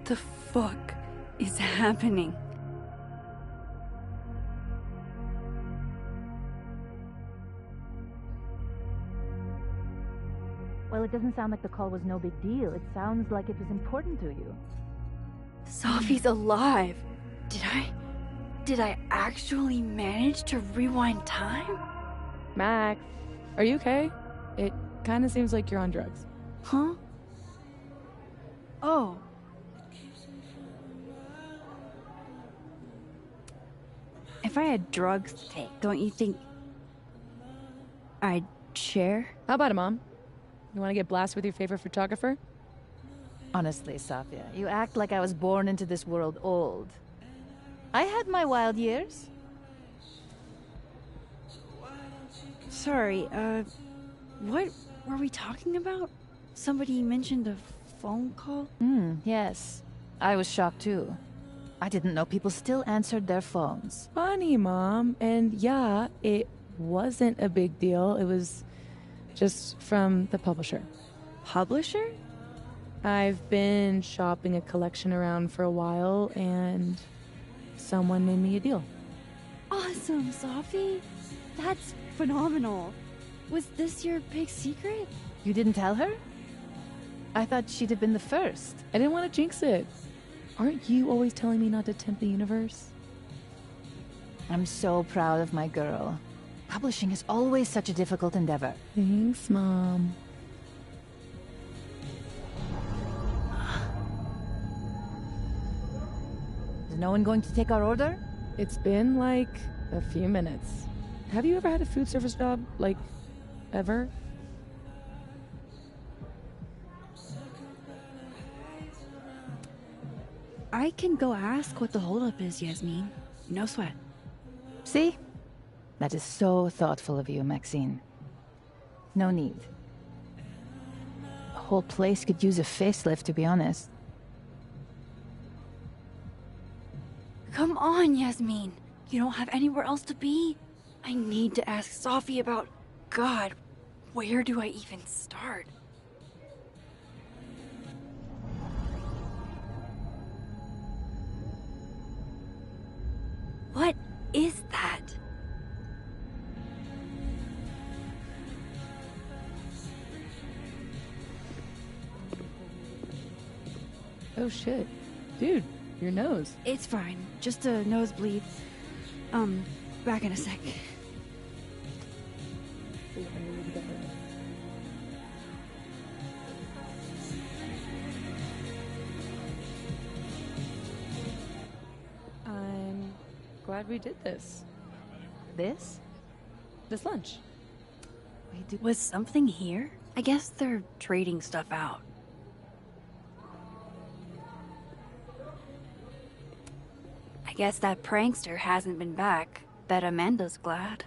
the fuck is happening? Well, it doesn't sound like the call was no big deal. It sounds like it was important to you. Sophie's alive. Did I actually manage to rewind time? Max, are you okay? It kind of seems like you're on drugs. Huh? Oh. If I had drugs to take, don't you think I'd share? How about it, Mom? You want to get blasted with your favorite photographer? Honestly, Safia, you act like I was born into this world old. I had my wild years. Sorry, what were we talking about? Somebody mentioned a phone call? Yes. I was shocked too. I didn't know people still answered their phones. Funny, Mom. And yeah, it wasn't a big deal. It was just from the publisher. Publisher? I've been shopping a collection around for a while, and someone made me a deal. Awesome, Sophie. That's phenomenal. Was this your big secret? You didn't tell her? I thought she'd have been the first. I didn't want to jinx it. Aren't you always telling me not to tempt the universe? I'm so proud of my girl. Publishing is always such a difficult endeavor. Thanks, Mom. Is no one going to take our order? It's been like a few minutes. Have you ever had a food service job? Like, ever? I can go ask what the holdup is, Yasmin. No sweat. See? That is so thoughtful of you, Maxine. No need. The whole place could use a facelift, to be honest. Come on, Yasmin. You don't have anywhere else to be? I need to ask Sophie about... God, where do I even start? What is that? Oh shit. Dude, your nose. It's fine. Just a nosebleed. Back in a sec. I'm glad we did this. This? This lunch. Was something here? I guess they're trading stuff out. I guess that prankster hasn't been back. Bet Amanda's glad.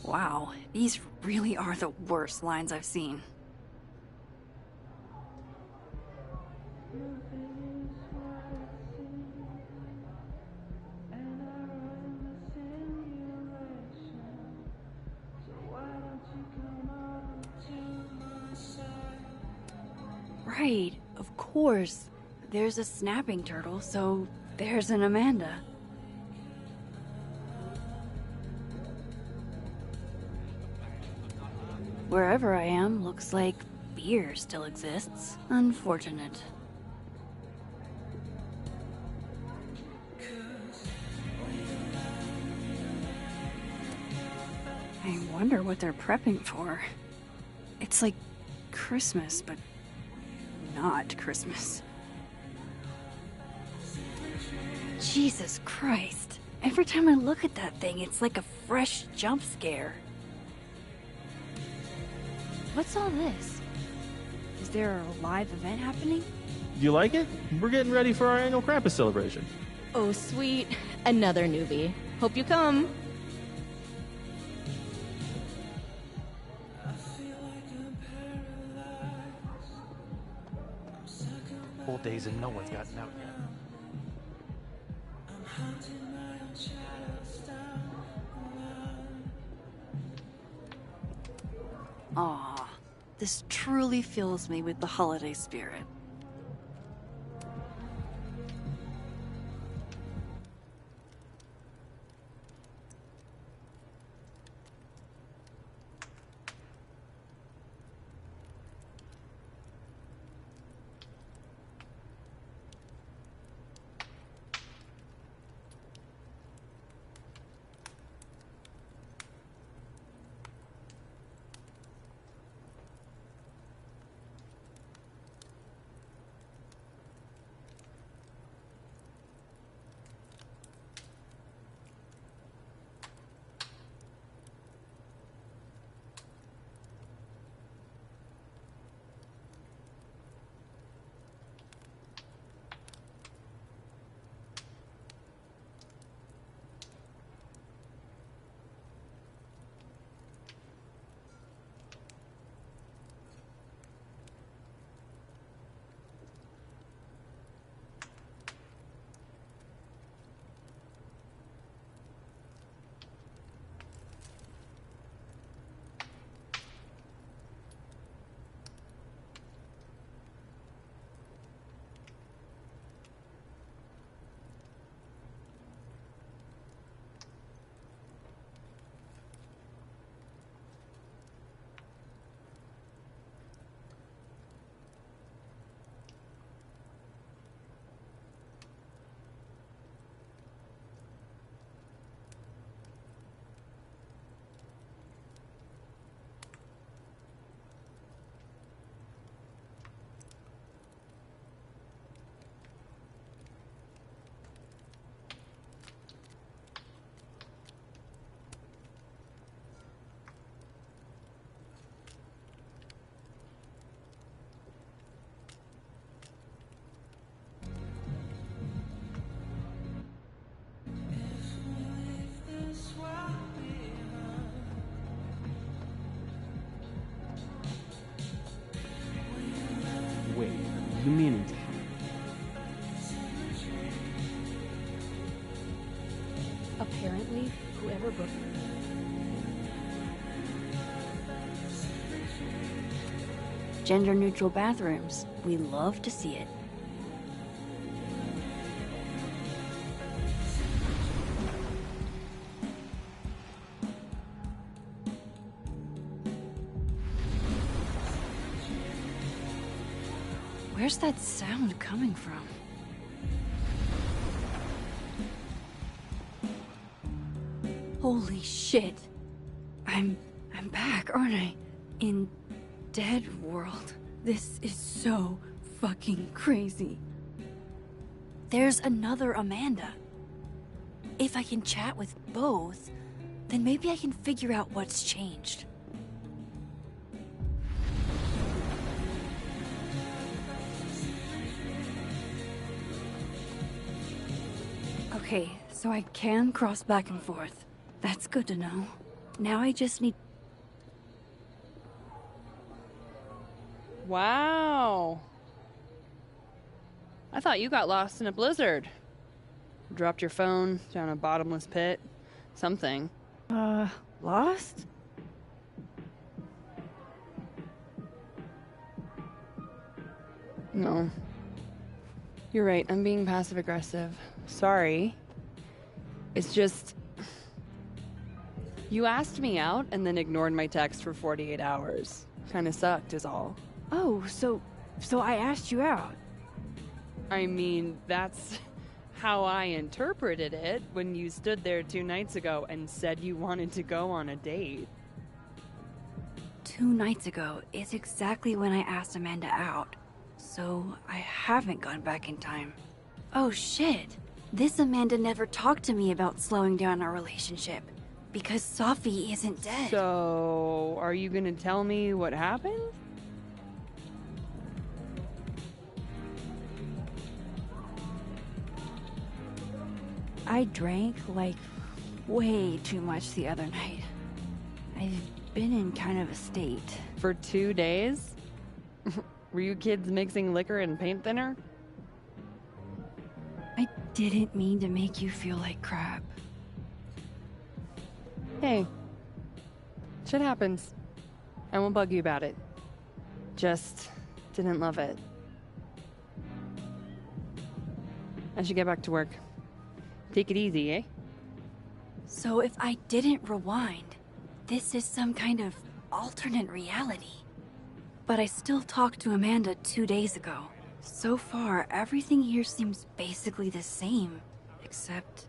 Wow, these really are the worst lines I've seen. Right, of course. There's a snapping turtle, so there's an Amanda. Wherever I am, looks like beer still exists. Unfortunate. I wonder what they're prepping for. It's like Christmas, but not Christmas. Jesus Christ. Every time I look at that thing, it's like a fresh jump scare. What's all this? Is there a live event happening? Do you like it? We're getting ready for our annual Krampus celebration. Oh, sweet. Another newbie. Hope you come. Whole days and no one's gotten out yet. Aw, this truly fills me with the holiday spirit. Wait, you mean Apparently, whoever booked Gender-neutral bathrooms. We love to see it. Where's that sound coming from? Holy shit. I'm back, aren't I? In Dead World. This is so fucking crazy. There's another Amanda. If I can chat with both, then maybe I can figure out what's changed. Okay, so I can cross back and forth. That's good to know. Now I just need... Wow. I thought you got lost in a blizzard. Dropped your phone down a bottomless pit. Something. Lost? No. You're right, I'm being passive aggressive. Sorry. It's just... You asked me out and then ignored my text for 48 hours. Kinda sucked is all. Oh, so I asked you out. I mean, that's how I interpreted it when you stood there 2 nights ago and said you wanted to go on a date. 2 nights ago is exactly when I asked Amanda out. So I haven't gone back in time. Oh shit. This Amanda never talked to me about slowing down our relationship. Because Sophie isn't dead. So, are you gonna tell me what happened? I drank, like, way too much the other night. I've been in kind of a state. For 2 days? Were you kids mixing liquor and paint thinner? I didn't mean to make you feel like crap. Hey. Shit happens. I won't bug you about it. Just didn't love it. I should get back to work. Take it easy, eh? So if I didn't rewind, this is some kind of alternate reality. But I still talked to Amanda 2 days ago. So far, everything here seems basically the same, except...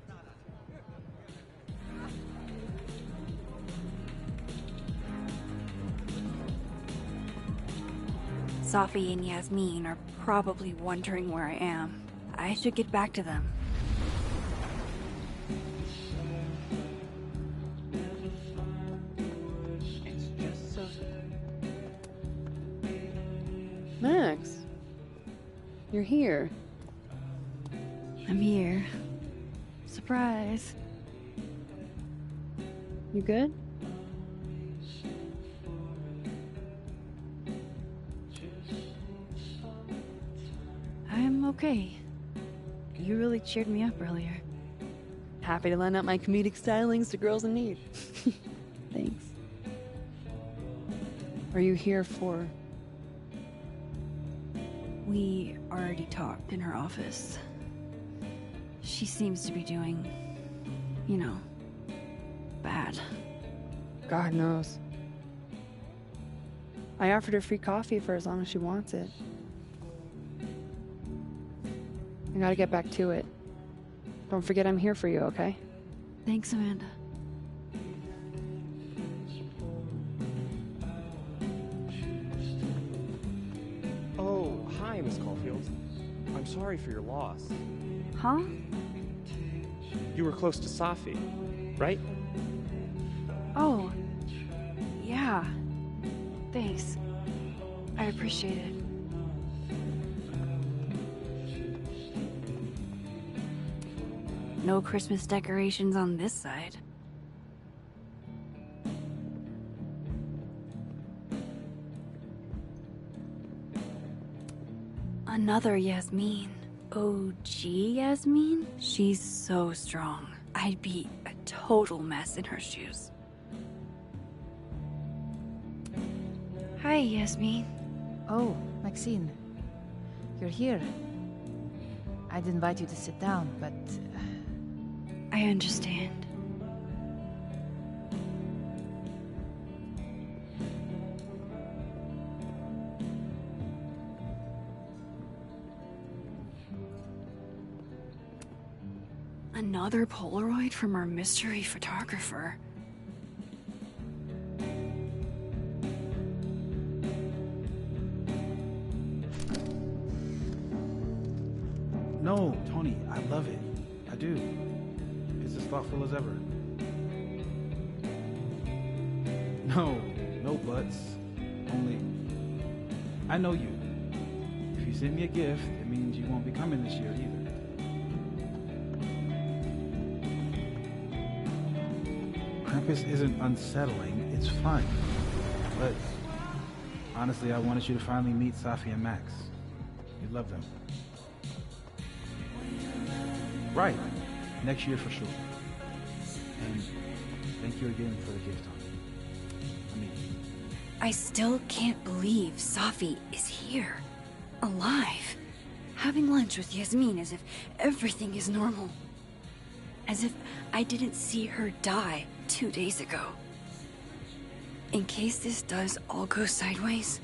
Safi and Yasmin are probably wondering where I am. I should get back to them. Max, you're here. I'm here. Surprise. You good? I'm okay. You really cheered me up earlier. Happy to lend out my comedic stylings to girls in need. Thanks. Are you here for... We already talked in her office. She seems to be doing, you know, bad. God knows. I offered her free coffee for as long as she wants it. I gotta get back to it. Don't forget I'm here for you, okay? Thanks, Amanda. Oh, hi, Miss Caulfield. I'm sorry for your loss. Huh? You were close to Safi, right? Oh. Yeah. Thanks. I appreciate it. No Christmas decorations on this side. Another Yasmin. OG Yasmin? She's so strong. I'd be a total mess in her shoes. Hi, Yasmin. Oh, Maxine. You're here. I'd invite you to sit down, but... I understand. Another Polaroid from our mystery photographer. No, Tony, I love it. I do. It's as thoughtful as ever. No buts. Only, I know you. If you send me a gift, it means you won't be coming this year either. Krampus isn't unsettling, it's fun. But honestly, I wanted you to finally meet Safi and Max. You'd love them. Right. Next year for sure. And thank you again for the gift, Tony. I mean... I still can't believe Safi is here. Alive. Having lunch with Yasmin as if everything is normal. As if I didn't see her die 2 days ago. In case this does all go sideways.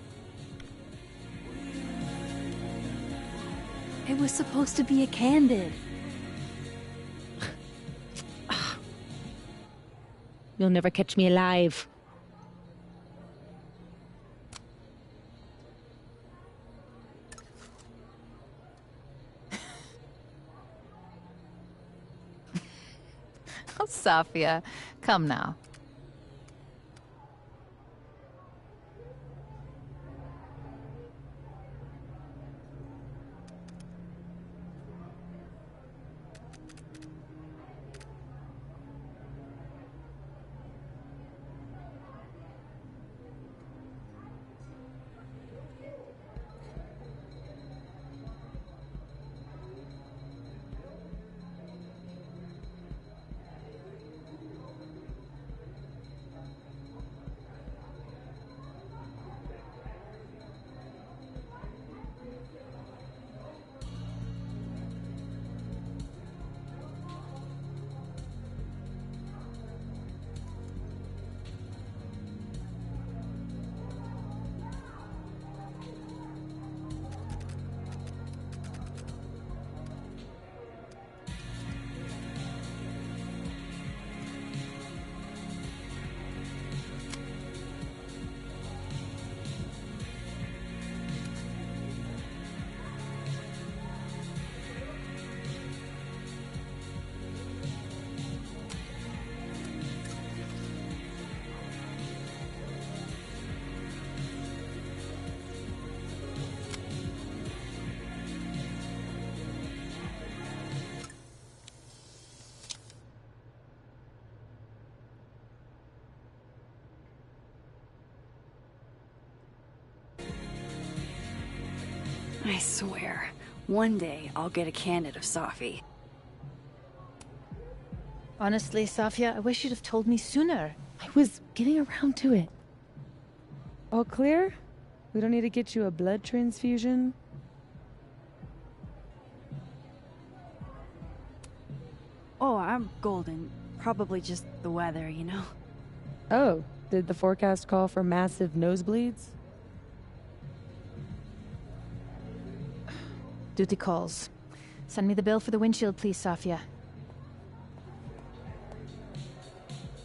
It was supposed to be a candid. You'll never catch me alive. Oh, Safia, come now. I swear, one day I'll get a candid of Safi. Honestly, Safia, I wish you'd have told me sooner. I was getting around to it. All clear? We don't need to get you a blood transfusion? Oh, I'm golden. Probably just the weather, you know? Oh, did the forecast call for massive nosebleeds? Duty calls. Send me the bill for the windshield, please, Safia.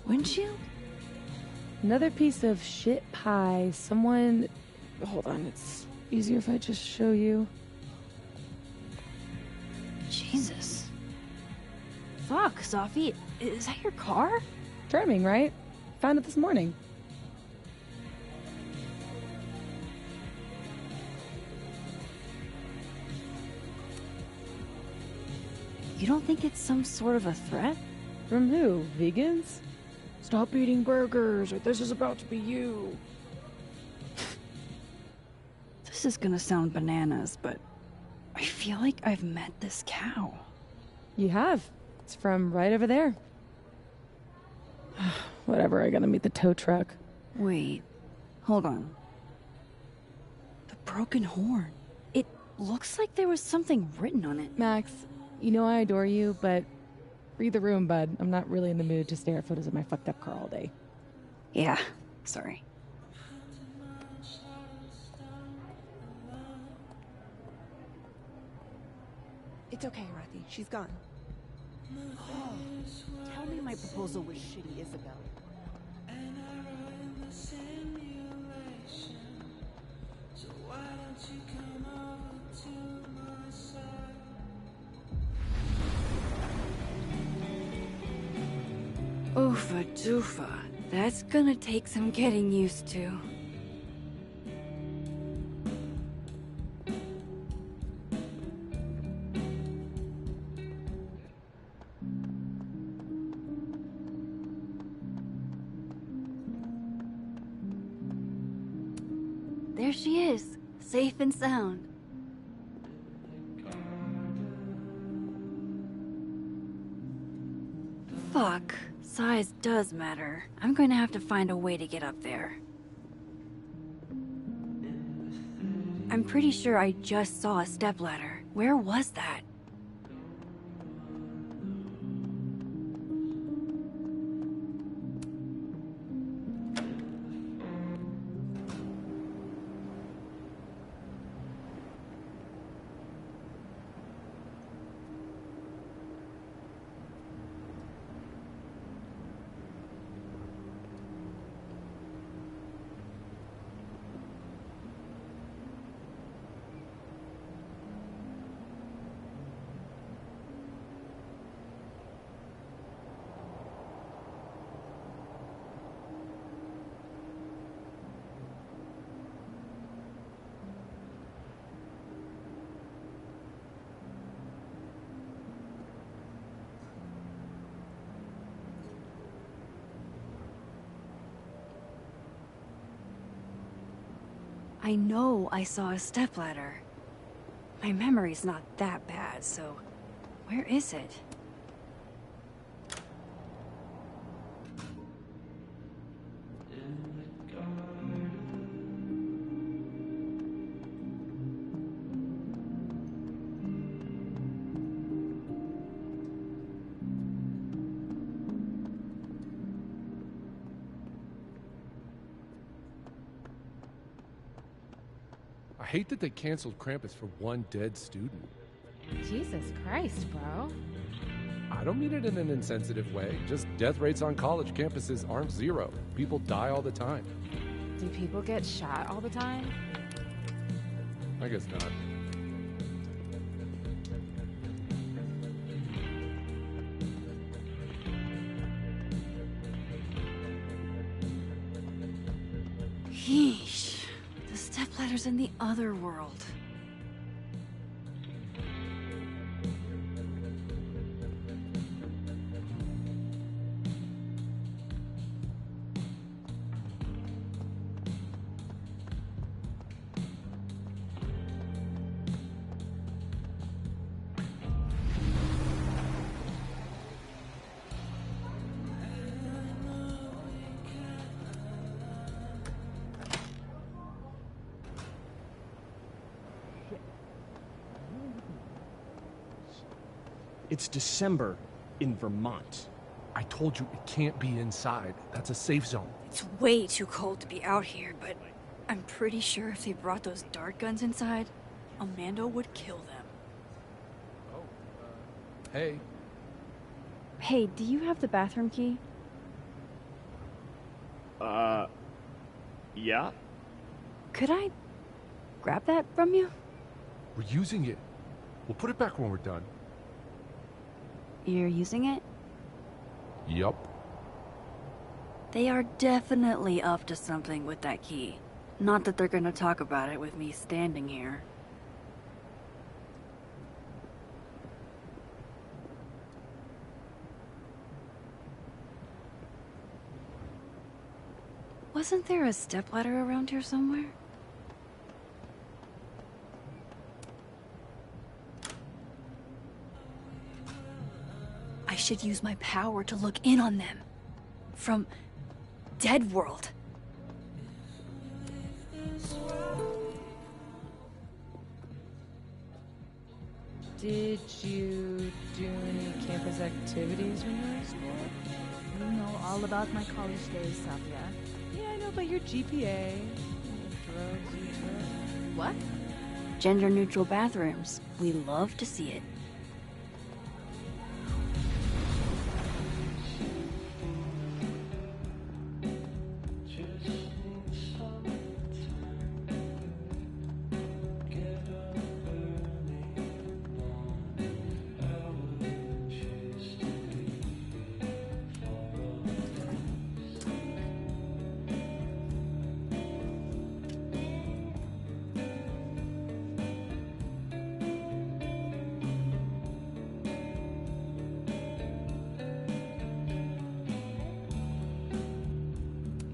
Windshield? Another piece of shit pie. Someone... Hold on, it's easier if I just show you. Jesus. Fuck, Safi. Is that your car? Charming, right? Found it this morning. You don't think it's some sort of a threat? From who? Vegans? Stop eating burgers, or this is about to be you. This is gonna sound bananas, but I feel like I've met this cow. You have. It's from right over there. Whatever, I gotta meet the tow truck. Wait, hold on. The broken horn. It looks like there was something written on it. Max, you know I adore you, but read the room, bud. I'm not really in the mood to stare at photos of my fucked up car all day. Yeah, sorry. It's okay, Rathi. She's gone. Oh, tell me my proposal was shitty, Isabel. Oofa doofa. That's gonna take some getting used to. There she is, safe and sound. Fuck, size does matter. I'm going to have to find a way to get up there. I'm pretty sure I just saw a stepladder. Where was that? I know I saw a stepladder. My memory's not that bad, so where is it? I hate that they canceled Krampus for one dead student. Jesus Christ, bro. I don't mean it in an insensitive way. Just death rates on college campuses aren't zero. People die all the time. Do people get shot all the time? I guess not. Yeesh. The stepladder's in the other world. It's December in Vermont. I told you it can't be inside. That's a safe zone. It's way too cold to be out here, but I'm pretty sure if they brought those dart guns inside, Amanda would kill them. Oh, hey. Hey, do you have the bathroom key? Yeah? Could I grab that from you? We're using it. We'll put it back when we're done. You're using it? Yup. They are definitely up to something with that key. Not that they're gonna talk about it with me standing here. Wasn't there a stepladder around here somewhere? I should use my power to look in on them. From Dead World. Did you do any campus activities when you were in school? You know all about my college days, Safia. Yeah, I know, but your GPA. Drugs, you took. What? Gender-neutral bathrooms. We love to see it.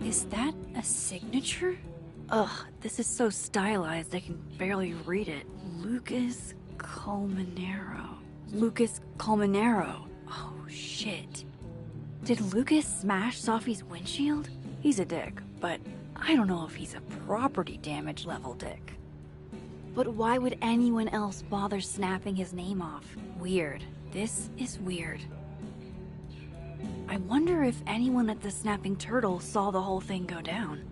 Is that a signature? Ugh, this is so stylized I can barely read it. Lucas Colmenero. Lucas Colmenero. Oh, shit. Did Lucas smash Sophie's windshield? He's a dick, but I don't know if he's a property damage level dick. But why would anyone else bother snapping his name off? Weird. This is weird. I wonder if anyone at the Snapping Turtle saw the whole thing go down.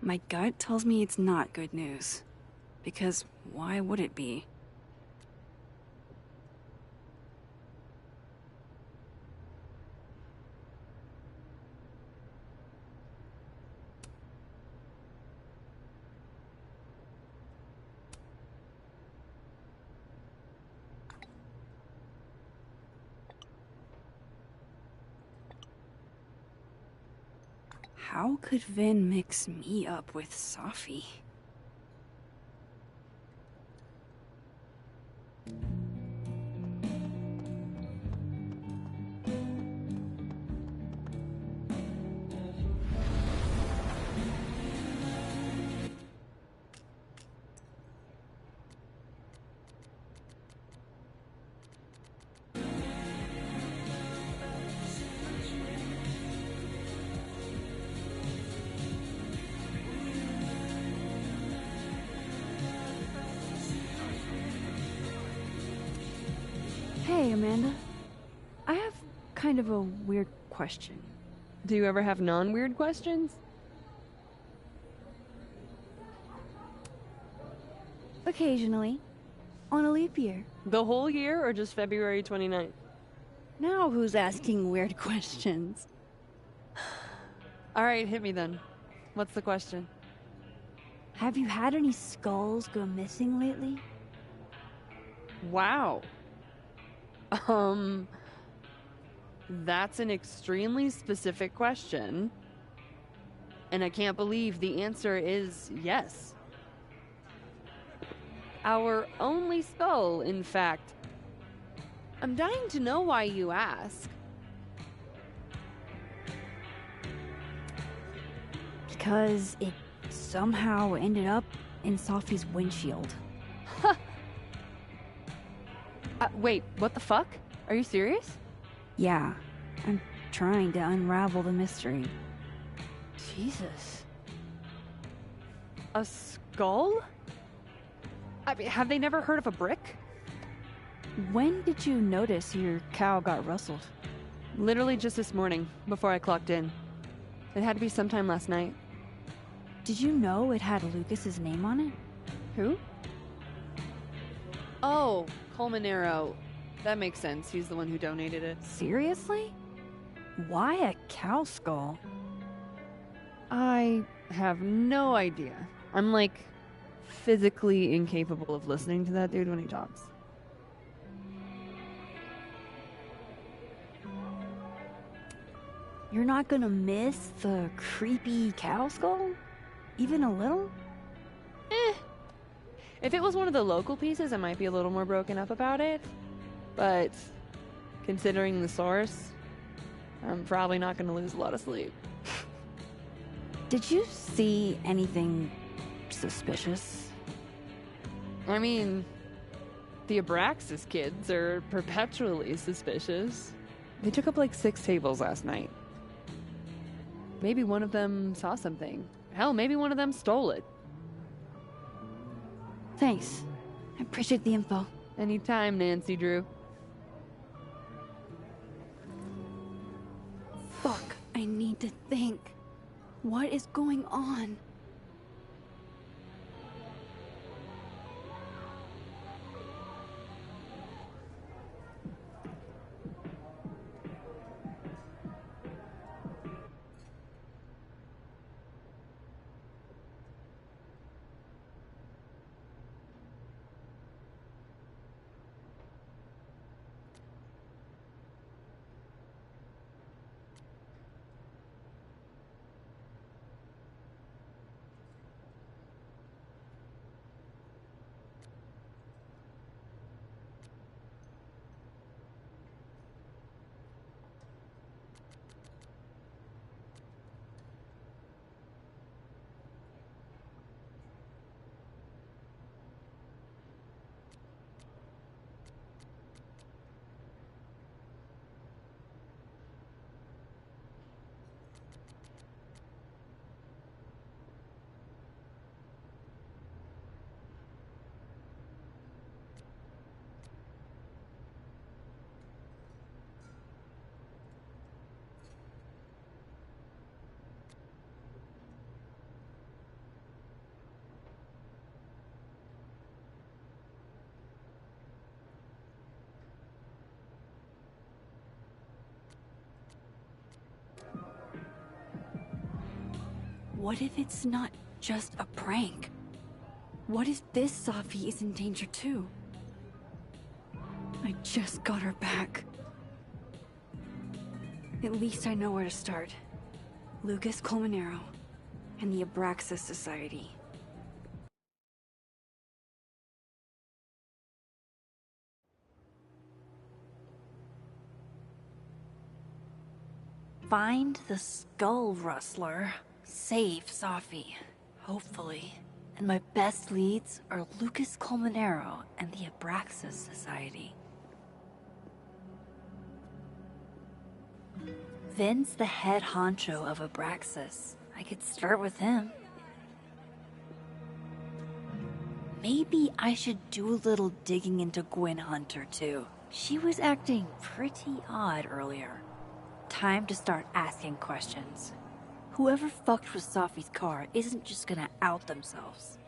My gut tells me it's not good news. Because why would it be? How could Vin mix me up with Safi? Hey, Amanda. I have kind of a weird question. Do you ever have non-weird questions? Occasionally. On a leap year. The whole year or just February 29th? Now who's asking weird questions? All right, hit me then. What's the question? Have you had any skulls go missing lately? Wow. That's an extremely specific question. And I can't believe the answer is yes. Our only skull, in fact. I'm dying to know why you ask. Because it somehow ended up in Sophie's windshield. Wait, what the fuck? Are you serious? Yeah, I'm trying to unravel the mystery. Jesus. A skull? I mean, have they never heard of a brick? When did you notice your cow got rustled? Literally just this morning, before I clocked in. It had to be sometime last night. Did you know it had Lucas's name on it? Who? Oh, Colmenero. That makes sense. He's the one who donated it. Seriously? Why a cow skull? I have no idea. I'm like physically incapable of listening to that dude when he talks. You're not gonna miss the creepy cow skull? Even a little? If it was one of the local pieces, I might be a little more broken up about it. But considering the source, I'm probably not gonna lose a lot of sleep. Did you see anything suspicious? I mean, the Abraxas kids are perpetually suspicious. They took up like 6 tables last night. Maybe one of them saw something. Hell, maybe one of them stole it. Thanks. I appreciate the info. Anytime, Nancy Drew. Fuck, I need to think. What is going on? What if it's not just a prank? What if this Safi is in danger too? I just got her back. At least I know where to start. Lucas Colmenero and the Abraxas Society. Find the Skull Rustler. Save Safi, hopefully. And my best leads are Lucas Colmenero and the Abraxas Society. Vin's the head honcho of Abraxas. I could start with him. Maybe I should do a little digging into Gwyn Hunter too. She was acting pretty odd earlier. Time to start asking questions. Whoever fucked with Safi's car isn't just gonna out themselves.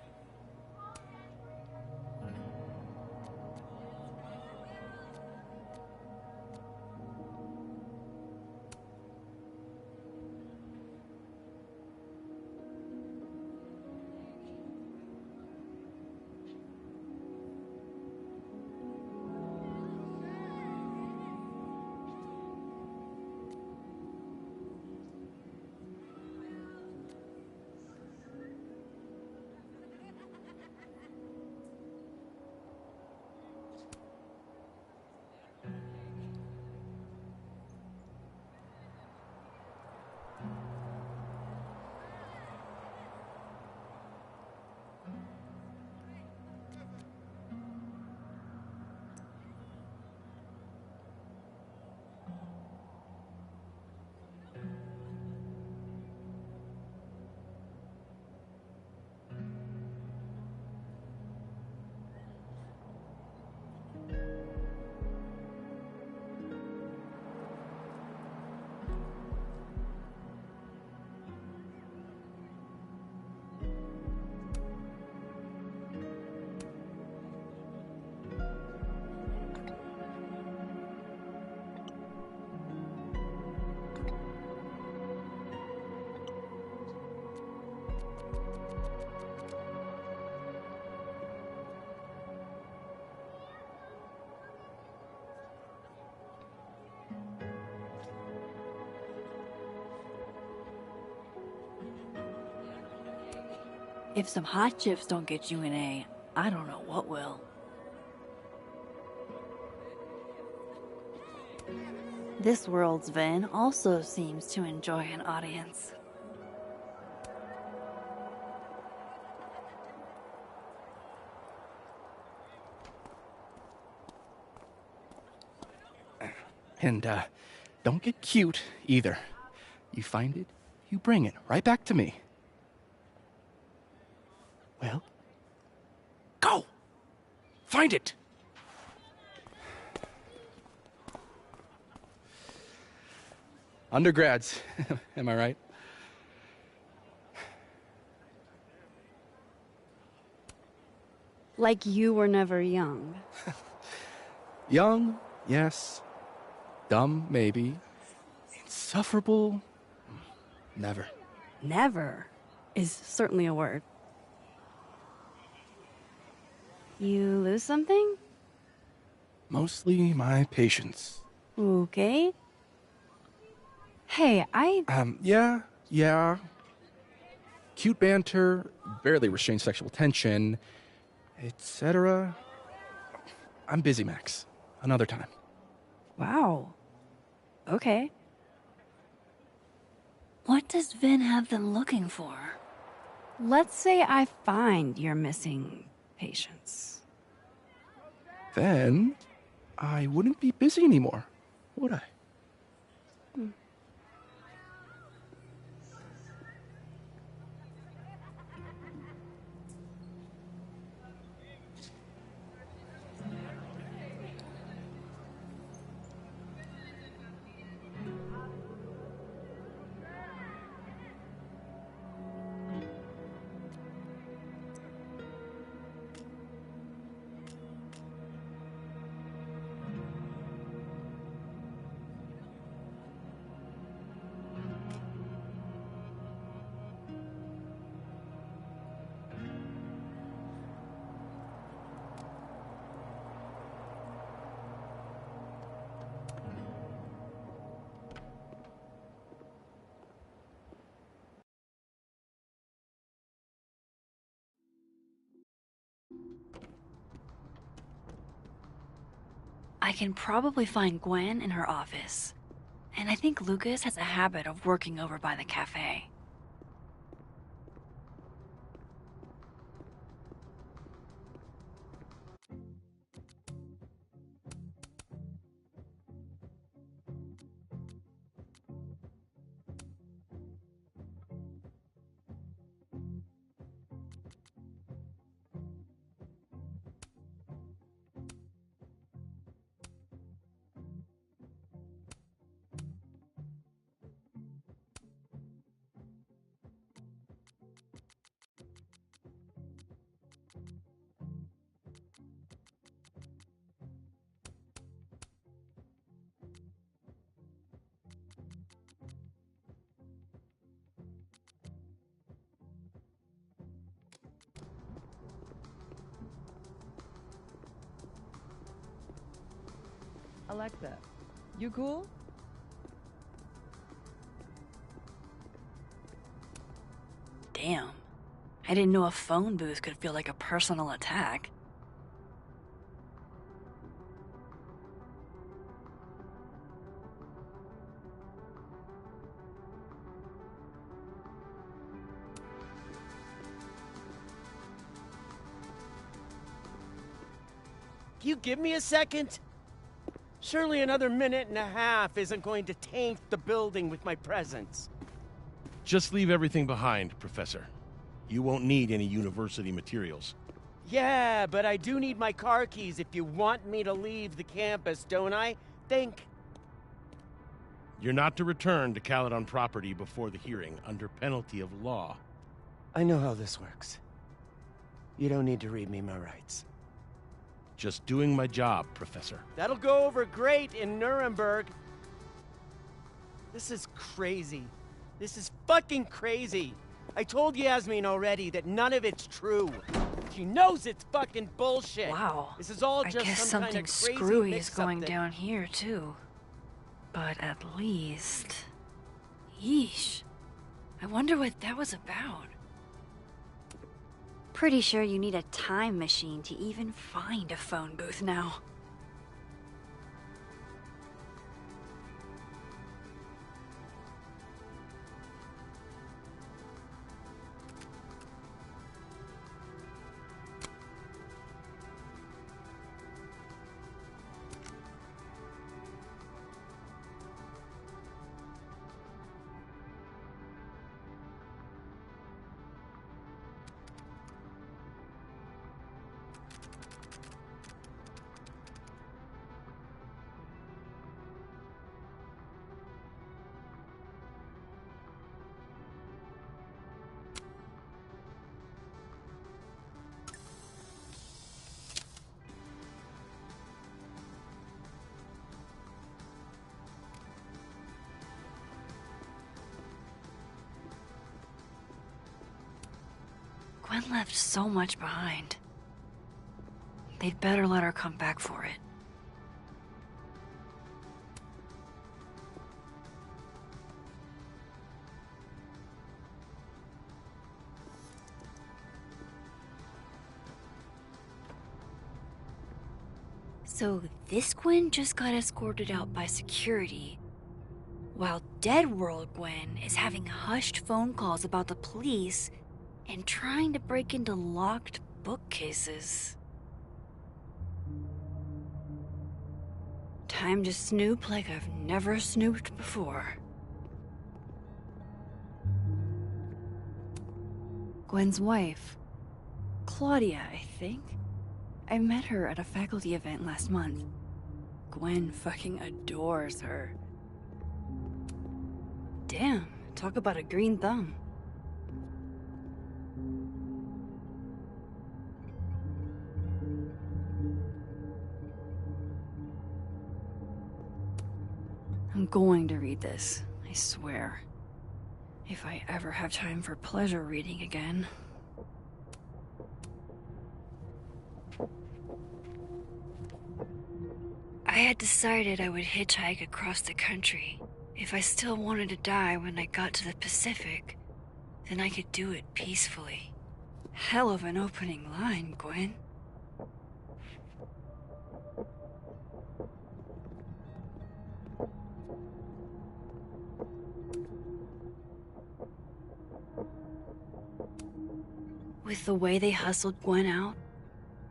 If some hot chips don't get you an A, I don't know what will. This world's Vin also seems to enjoy an audience. And, don't get cute, either. You find it, you bring it right back to me. Well, go! Find it! Undergrads, am I right? Like you were never young. Young, yes. Dumb, maybe. Insufferable, never. Never is certainly a word. You lose something? Mostly my patience. Okay. Hey, Yeah. Cute banter, barely restrained sexual tension, etc. I'm busy, Max. Another time. Wow. Okay. What does Vin have them looking for? Let's say I find you're missing patience. Then I wouldn't be busy anymore, would I? I can probably find Gwen in her office. And I think Lucas has a habit of working over by the cafe. Alexa, you cool? Damn. I didn't know a phone booth could feel like a personal attack. Can you give me a second? Surely another minute and a half isn't going to taint the building with my presence. Just leave everything behind, Professor. You won't need any university materials. Yeah, but I do need my car keys if you want me to leave the campus, don't I? Think. You're not to return to Caledon property before the hearing, under penalty of law. I know how this works. You don't need to read me my rights. Just doing my job, Professor. That'll go over great in Nuremberg. This is crazy. This is fucking crazy. I told Yasmin already that none of it's true. She knows it's fucking bullshit. Wow. This is all I just guess some kind something of crazy screwy is mix-up going that- down here, too. But at least... Yeesh. I wonder what that was about. Pretty sure you need a time machine to even find a phone booth now. Gwen left so much behind. They'd better let her come back for it. So this Gwen just got escorted out by security, while Dead World Gwen is having hushed phone calls about the police and trying to break into locked bookcases. Time to snoop like I've never snooped before. Gwen's wife, Claudia, I think. I met her at a faculty event last month. Gwen fucking adores her. Damn, talk about a green thumb. I'm going to read this, I swear. If I ever have time for pleasure reading again. I had decided I would hitchhike across the country. If I still wanted to die when I got to the Pacific, then I could do it peacefully. Hell of an opening line, Gwen. With the way they hustled Gwen out,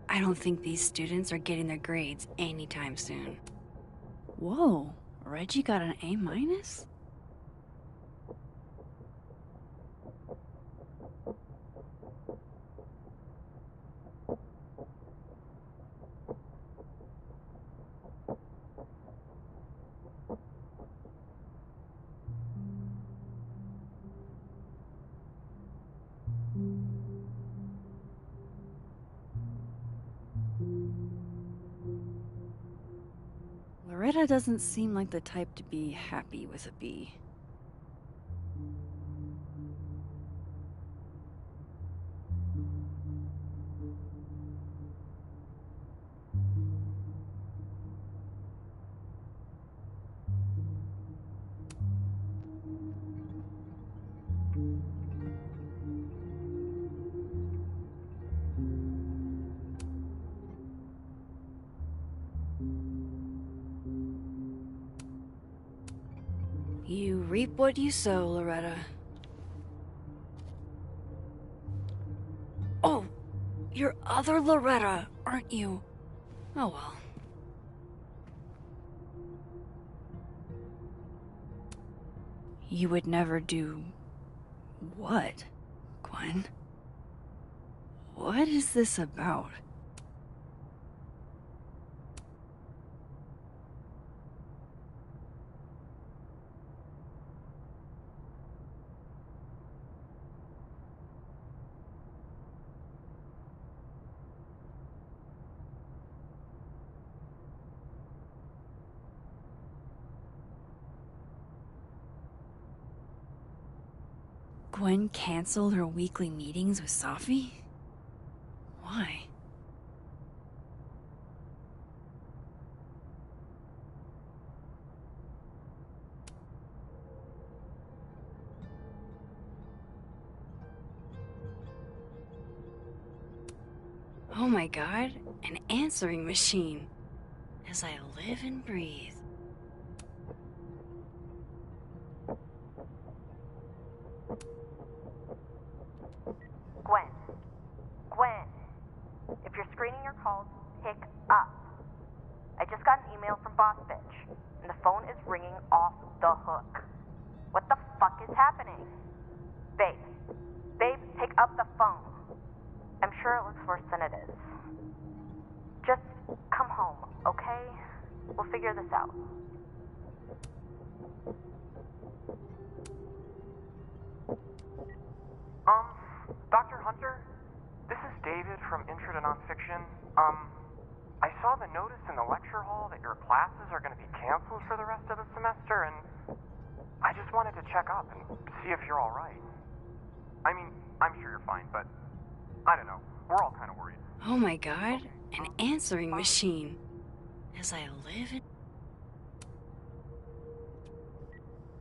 I don't think these students are getting their grades anytime soon. Whoa, Reggie got an A-? Loretta doesn't seem like the type to be happy with a B. You reap what you sow, Loretta. Oh, you're other Loretta, aren't you? Oh well. You would never do... what, Gwen? What is this about? Gwen canceled her weekly meetings with Safi? Why? Oh my god, an answering machine. As I live and breathe. Gwen, if you're screening your calls, pick up. I just got an email from Boss Bitch, and the phone is ringing off the hook. What the fuck is happening? Babe, pick up the phone. I'm sure it looks worse than it is. Just come home, okay? We'll figure this out. Dr. Hunter? This is David from Intro to Nonfiction. I saw the notice in the lecture hall that your classes are going to be canceled for the rest of the semester, and I just wanted to check up and see if you're all right. I mean, I'm sure you're fine, but I don't know. We're all kind of worried. Oh my god, an answering machine. As I live in...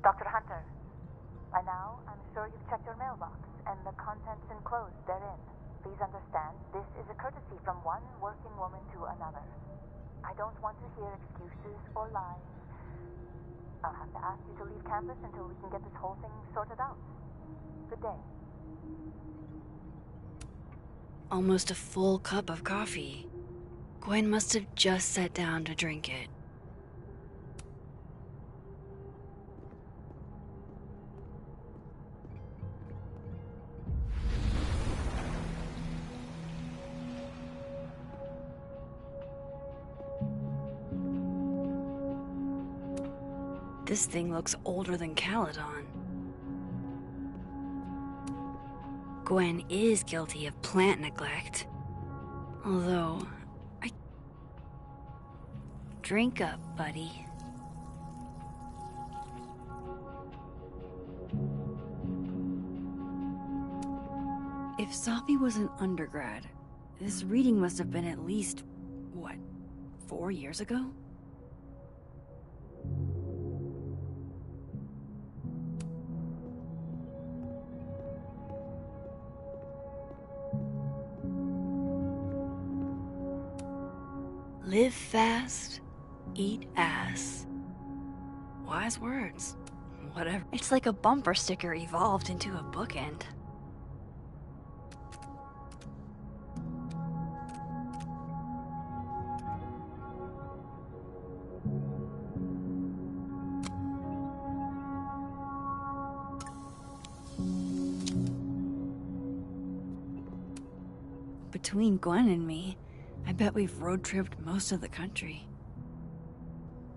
Dr. Hunter, by now, I'm sure you've checked your mailbox and the contents enclosed therein. Please understand, this is a courtesy from one working woman to another. I don't want to hear excuses or lies. I'll have to ask you to leave campus until we can get this whole thing sorted out. Good day. Almost a full cup of coffee. Gwen must have just sat down to drink it. This thing looks older than Caledon. Gwen is guilty of plant neglect. Although, Drink up, buddy. If Safi was an undergrad, this reading must have been at least, what, 4 years ago? Live fast, eat ass. Wise words. Whatever. It's like a bumper sticker evolved into a bookend. Between Gwen and me, I bet we've road-tripped most of the country.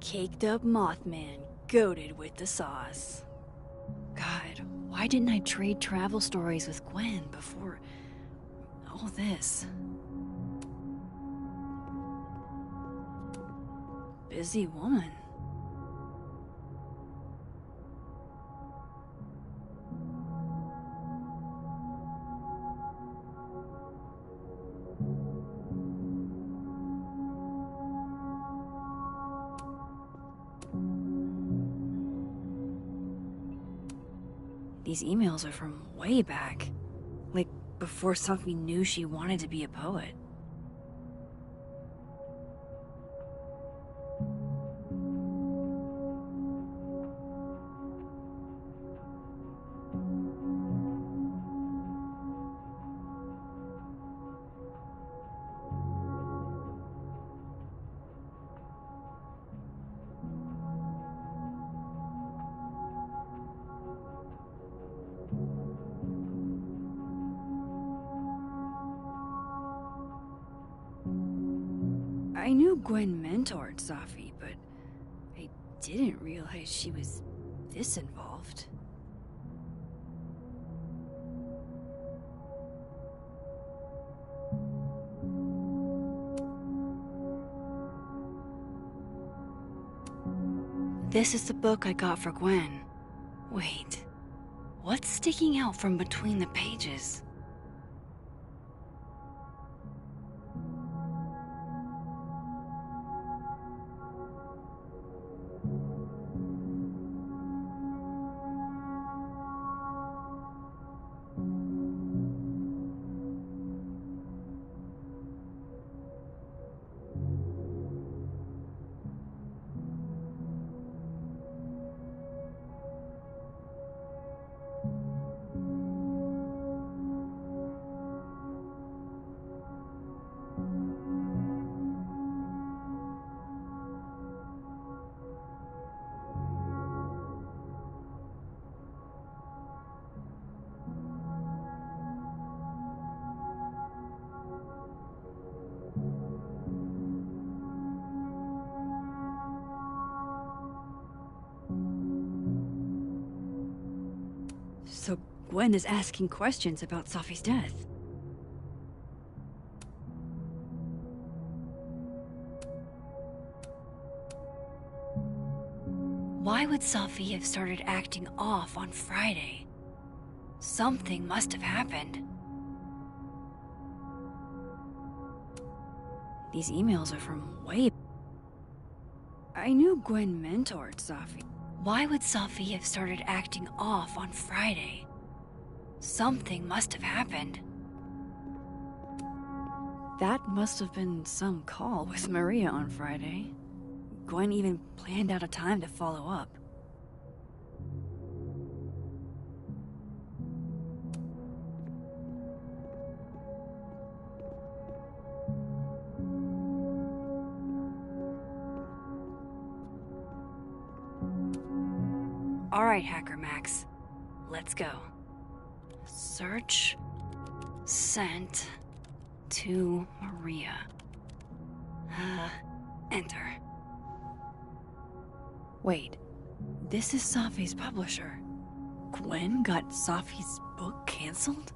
Caked up Mothman, goated with the sauce. God, why didn't I trade travel stories with Gwen before all this? Busy woman. These emails are from way back. Like, before Safi knew she wanted to be a poet. I knew Gwen mentored Safi, but I didn't realize she was this involved. This is the book I got for Gwen. Wait, what's sticking out from between the pages? So Gwen is asking questions about Safi's death. Why would Safi have started acting off on Friday? Something must have happened. These emails are from way... I knew Gwen mentored Safi. Why would Safi have started acting off on Friday? Something must have happened. That must have been some call with Maria on Friday. Gwen even planned out a time to follow up. All right, Hacker Max. Let's go. Search sent to Maria. Enter. Wait, this is Safi's publisher. Gwen got Safi's book canceled?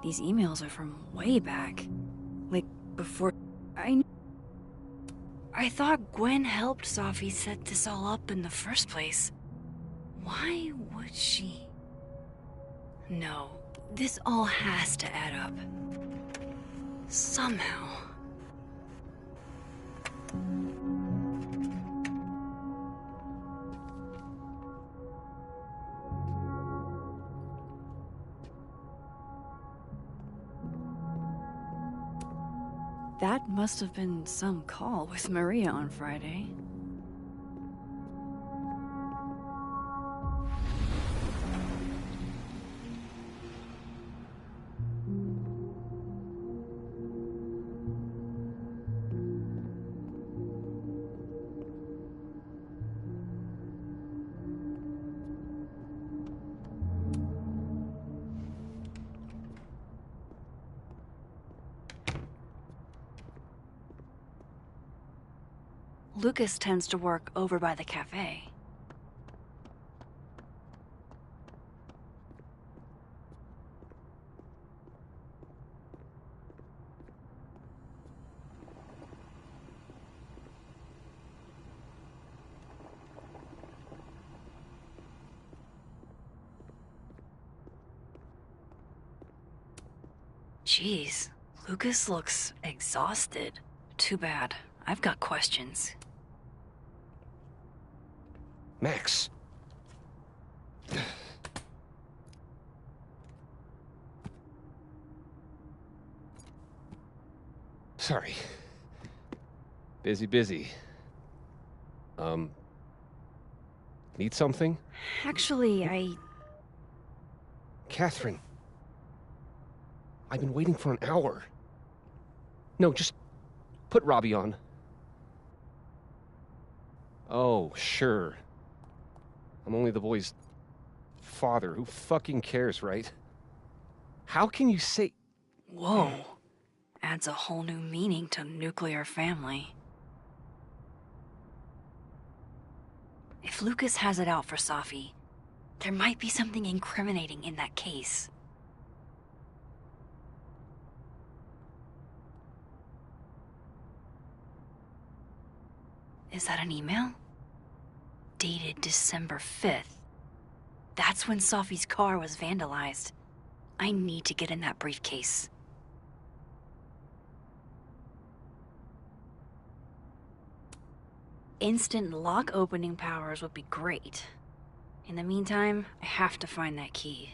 These emails are from way back. Like, before... I thought Gwen helped Safi set this all up in the first place. Why would she... No, this all has to add up. Somehow. That must have been some call with Maria on Friday. Lucas tends to work over by the cafe. Jeez, Lucas looks exhausted. Too bad. I've got questions. Max. Sorry. Busy. Need something? Actually, Catherine. I've been waiting for an hour. No, just put Robbie on. Oh, sure. I'm only the boy's father. Who fucking cares, right? How can you say... Whoa. Adds a whole new meaning to nuclear family. If Lucas has it out for Safi, there might be something incriminating in that case. Is that an email? Dated December 5th. That's when Safi's car was vandalized. I need to get in that briefcase. Instant lock opening powers would be great. In the meantime, I have to find that key.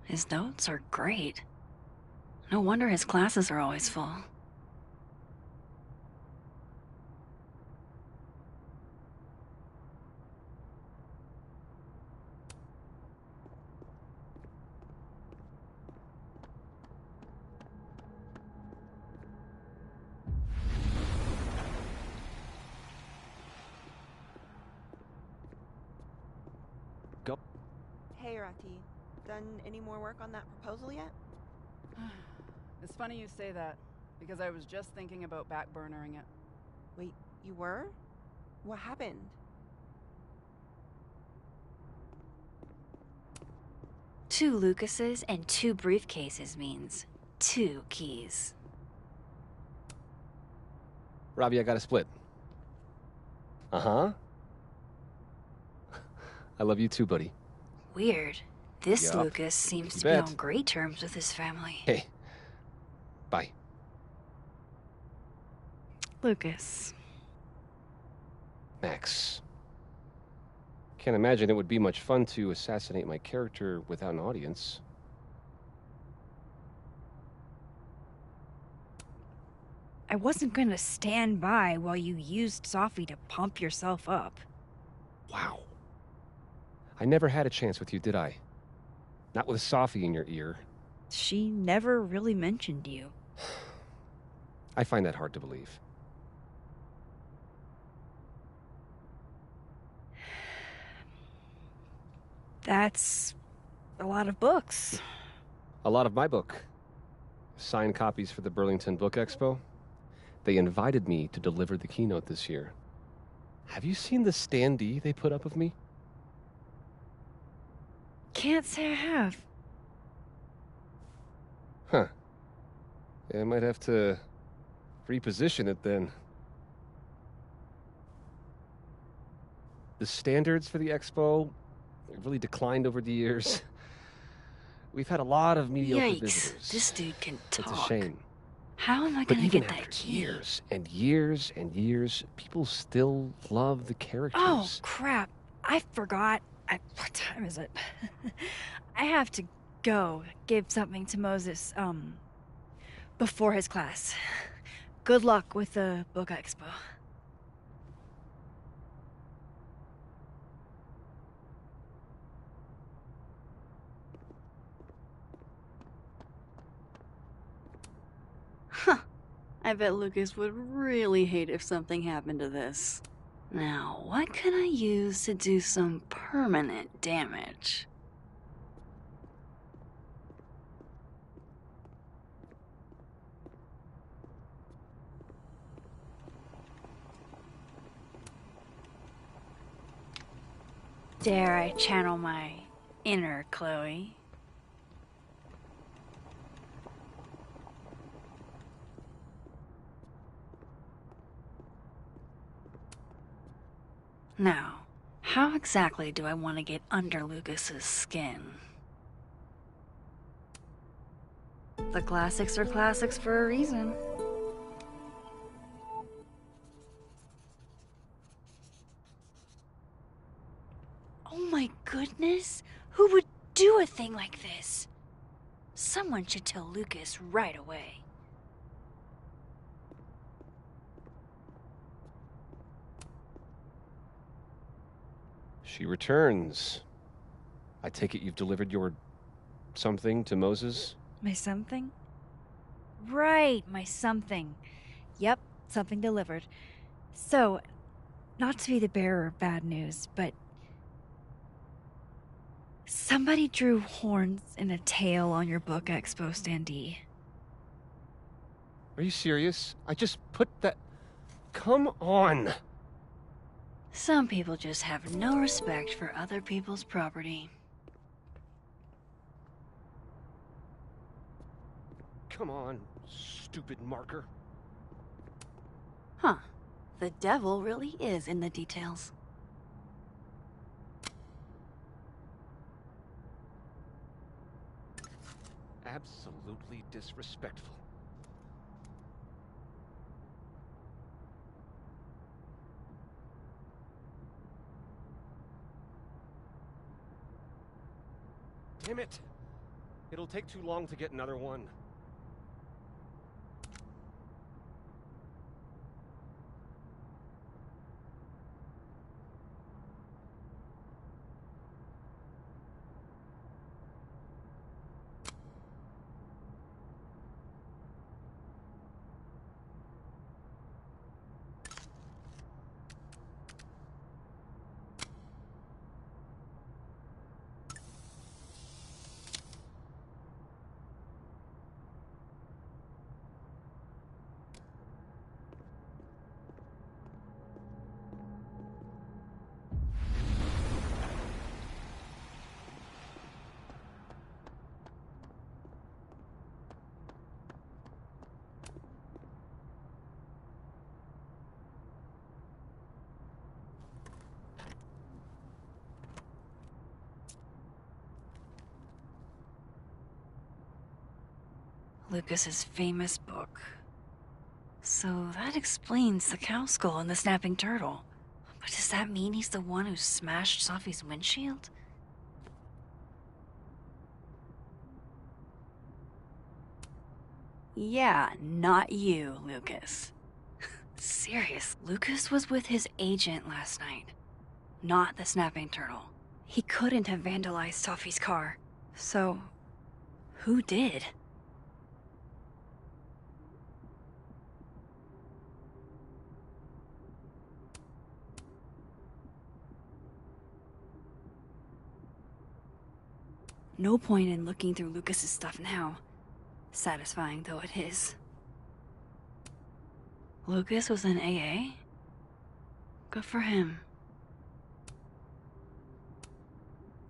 His notes are great. No wonder his classes are always full. Hey, Rati. Done any more work on that proposal yet? It's funny you say that, because I was just thinking about backburnering it. Wait, you were? What happened? Two Lucases and two briefcases means 2 keys. Robbie, I got a split. Uh-huh. I love you too, buddy. Weird. This Yup. Lucas seems You to be bet. on great terms with his family. Hey. Bye. Lucas. Max. Can't imagine it would be much fun to assassinate my character without an audience. I wasn't gonna stand by while you used Safi to pump yourself up. Wow. I never had a chance with you, did I? Not with Safi in your ear. She never really mentioned you. I find that hard to believe. That's a lot of books. A lot of my book. Signed copies for the Burlington Book Expo. They invited me to deliver the keynote this year. Have you seen the standee they put up of me? Can't say I have. Huh. Yeah, I might have to reposition it then. The standards for the expo have really declined over the years. We've had a lot of mediocre Yikes, visitors. this dude can talk. It's a shame. How am I But gonna even get that after key? years and years and years, people still love the characters. Oh, crap. I forgot. What time is it? I have to go give something to Moses, before his class. Good luck with the book expo. Huh. I bet Lucas would really hate if something happened to this. Now, what can I use to do some permanent damage? Dare I channel my inner Chloe? Now, how exactly do I want to get under Lucas's skin? The classics are classics for a reason. Oh my goodness! Who would do a thing like this? Someone should tell Lucas right away. She returns. I take it you've delivered your something to Moses? My something? Right, my something. Yep, something delivered. So, not to be the bearer of bad news, but somebody drew horns and a tail on your book expo standee. Are you serious? I just put that... Come on! Some people just have no respect for other people's property. Come on, stupid marker. Huh. The devil really is in the details. Absolutely disrespectful. Damn it! It'll take too long to get another one. Lucas's famous book. So that explains the cow skull and the snapping turtle. But does that mean he's the one who smashed Sophie's windshield? Yeah, not you, Lucas. Serious, Lucas was with his agent last night. Not the snapping turtle. He couldn't have vandalized Sophie's car. So, who did? No point in looking through Lucas's stuff now. Satisfying though it is. Lucas was in AA? Good for him.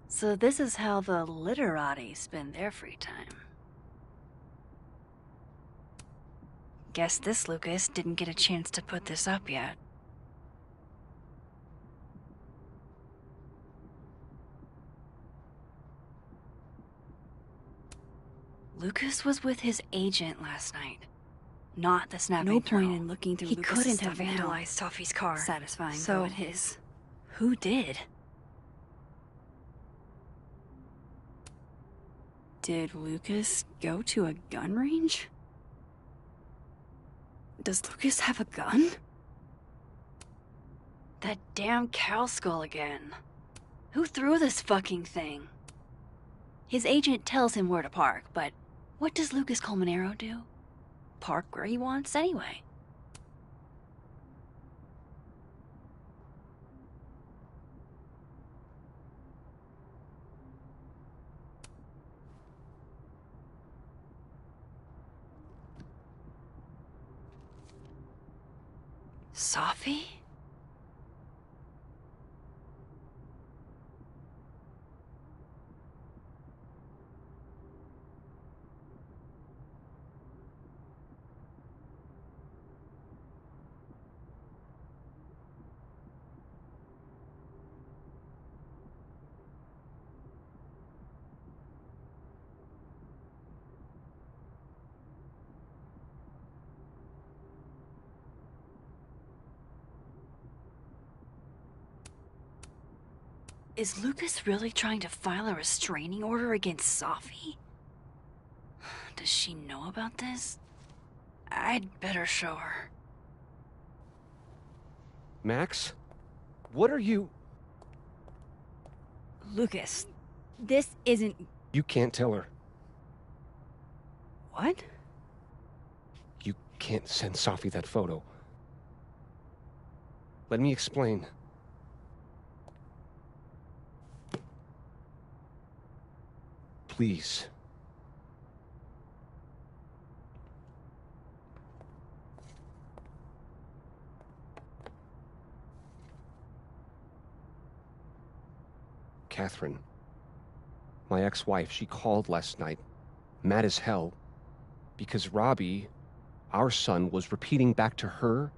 So this is how the literati spend their free time. Guess this Lucas didn't get a chance to put this up yet. Lucas was with his agent last night. Not the snapping turtle. No point in looking through Lucas's stuff. He couldn't have vandalized Sophie's car. Satisfying though it is. Who did? Did Lucas go to a gun range? Does Lucas have a gun? That damn cow skull again. Who threw this fucking thing? His agent tells him where to park, but what does Lucas Colmenero do? Park where he wants anyway. Sophie? Is Lucas really trying to file a restraining order against Sophie? Does she know about this? I'd better show her. Max? What are you... Lucas, this isn't... You can't tell her. What? You can't send Safi that photo. Let me explain. Please. Catherine, my ex-wife, she called last night, mad as hell, because Robbie, our son, was repeating back to her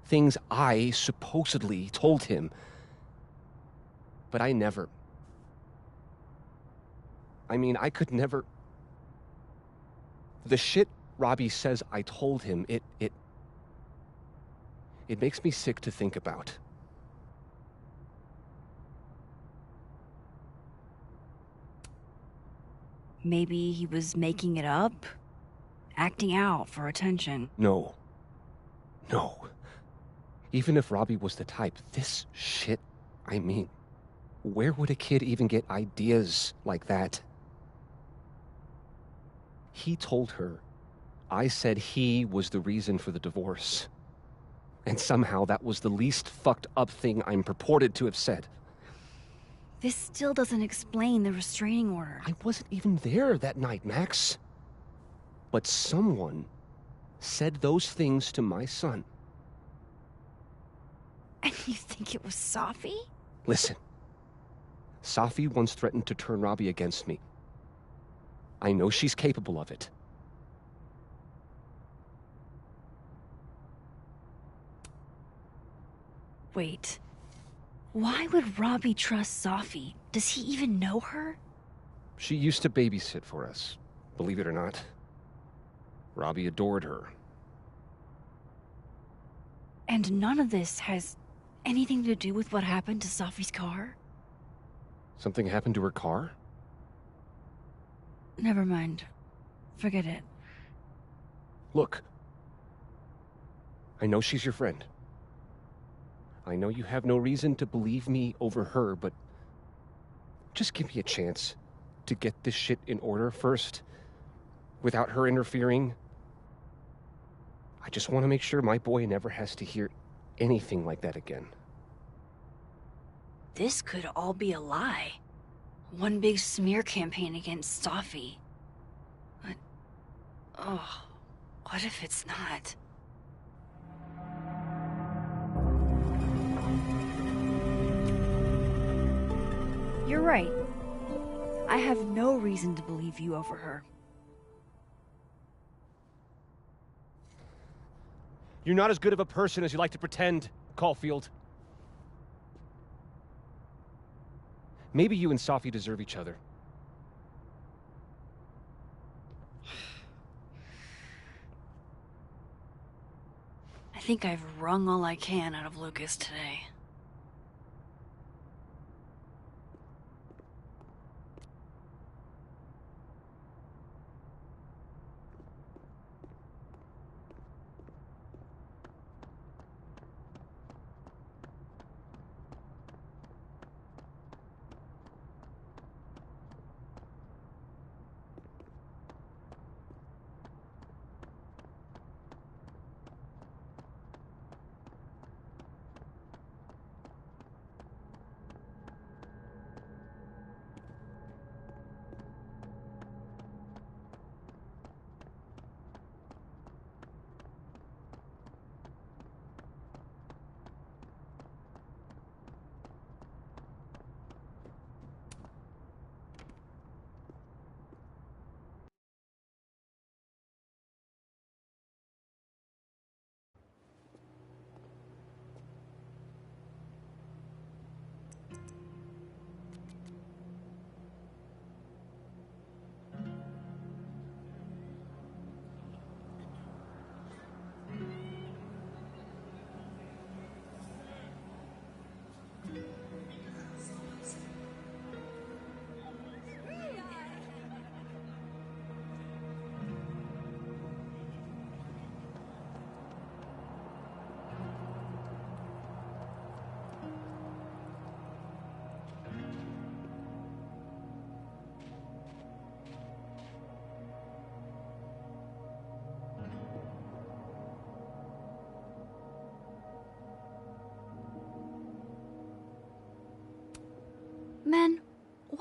things I supposedly told him. But I never... I mean, I could never... The shit Robbie says I told him, it makes me sick to think about. Maybe he was making it up? Acting out for attention? No. No. Even if Robbie was the type, this shit, I mean, where would a kid even get ideas like that? He told her I said he was the reason for the divorce. And somehow that was the least fucked up thing I'm purported to have said. This still doesn't explain the restraining order. I wasn't even there that night, Max. But someone said those things to my son. And you think it was Safi? Listen. Safi once threatened to turn Robbie against me. I know she's capable of it. Wait. Why would Robbie trust Safi? Does he even know her? She used to babysit for us, believe it or not. Robbie adored her. And none of this has anything to do with what happened to Safi's car? Something happened to her car? Never mind. Forget it. Look. I know she's your friend. I know you have no reason to believe me over her, but just give me a chance to get this shit in order first, without her interfering. I just want to make sure my boy never has to hear anything like that again. This could all be a lie. One big smear campaign against Safi. But... oh, what if it's not? You're right. I have no reason to believe you over her. You're not as good of a person as you like to pretend, Caulfield. Maybe you and Safi deserve each other. I think I've wrung all I can out of Lucas today.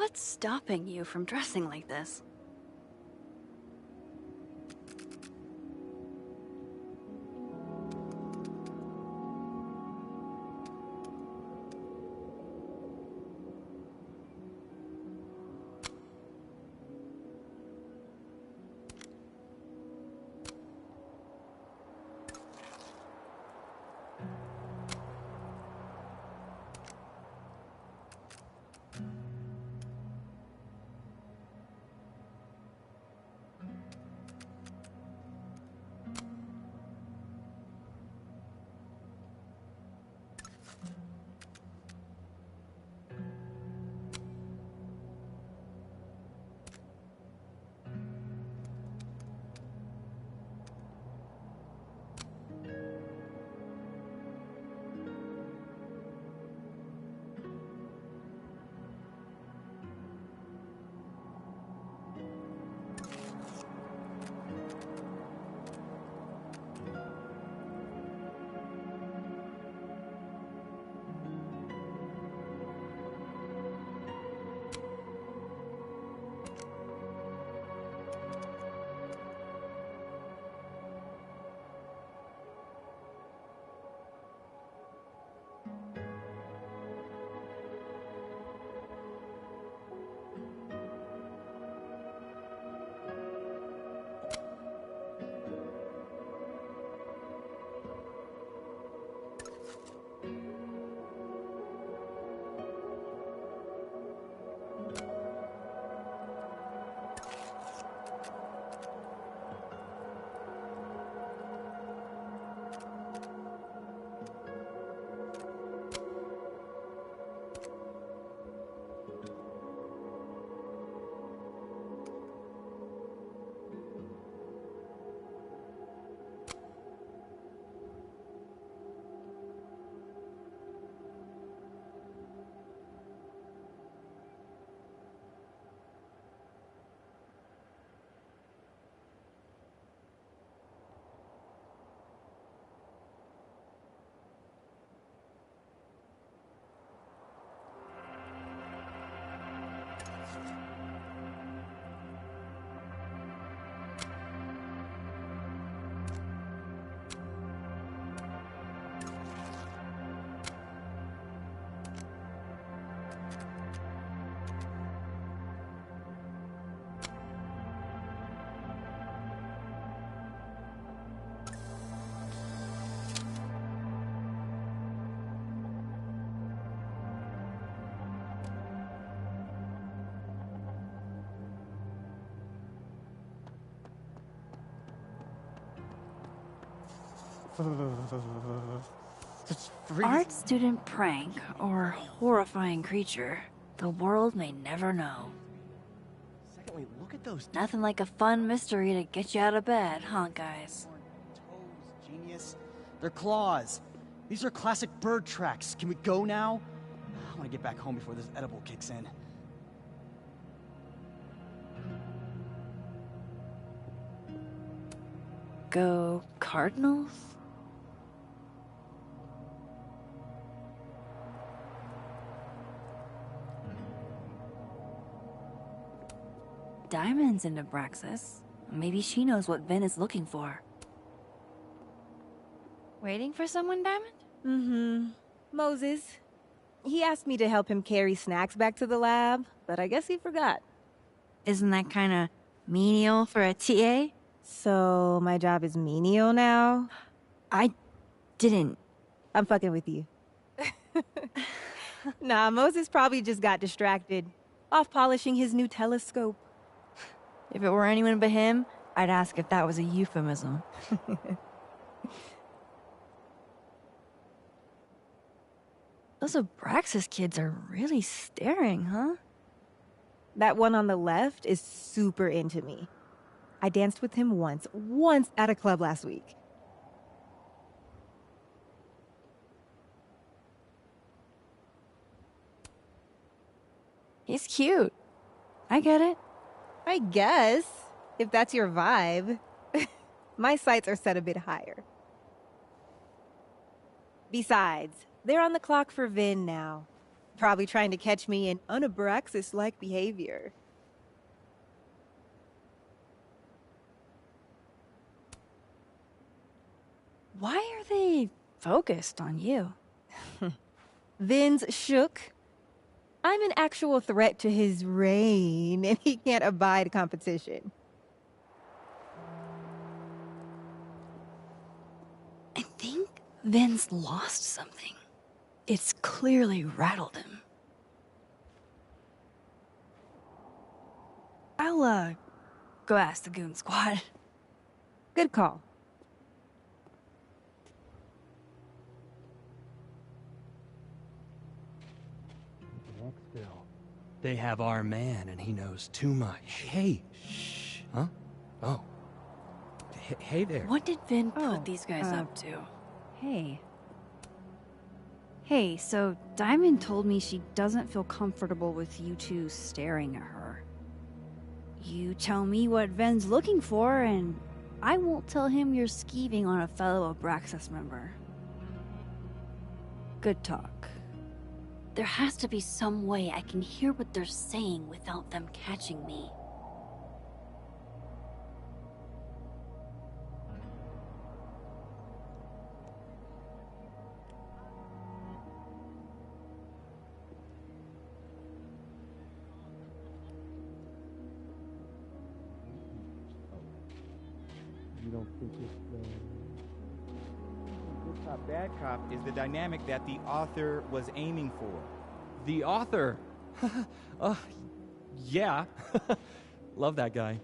What's stopping you from dressing like this? Art student prank or horrifying creature. The world may never know. Secondly, look at those Nothing like a fun mystery to get you out of bed, huh, guys? toes, genius. They're claws. These are classic bird tracks. Can we go now? I want to get back home before this edible kicks in. Go Cardinals? Diamond's in Abraxas. Maybe she knows what Vin is looking for. Waiting for someone, Diamond? Mm-hmm. Moses. He asked me to help him carry snacks back to the lab, but I guess he forgot. Isn't that kind of menial for a TA? So, my job is menial now? I didn't. I'm fucking with you. Nah, Moses probably just got distracted. Off polishing his new telescope. If it were anyone but him, I'd ask if that was a euphemism. Those Abraxas kids are really staring, huh? That one on the left is super into me. I danced with him once at a club last week. He's cute. I get it. I guess, if that's your vibe. My sights are set a bit higher. Besides, they're on the clock for Vin now. Probably trying to catch me in unabraxis-like behavior. Why are they focused on you? Vin's shook. I'm an actual threat to his reign, and he can't abide competition. I think Vin's lost something. It's clearly rattled him. I'll, go ask the Goon Squad. Good call. They have our man, and he knows too much. Hey, shh. Huh? Oh. Hey there. What did Vin put these guys up to? Hey. Hey, so Diamond told me she doesn't feel comfortable with you two staring at her. You tell me what Ven's looking for, and I won't tell him you're skeeving on a fellow Abraxas member. Good talk. There has to be some way I can hear what they're saying without them catching me. You don't think it's Good cop, bad cop is the dynamic that the author was aiming for. the author? Yeah. Love that guy.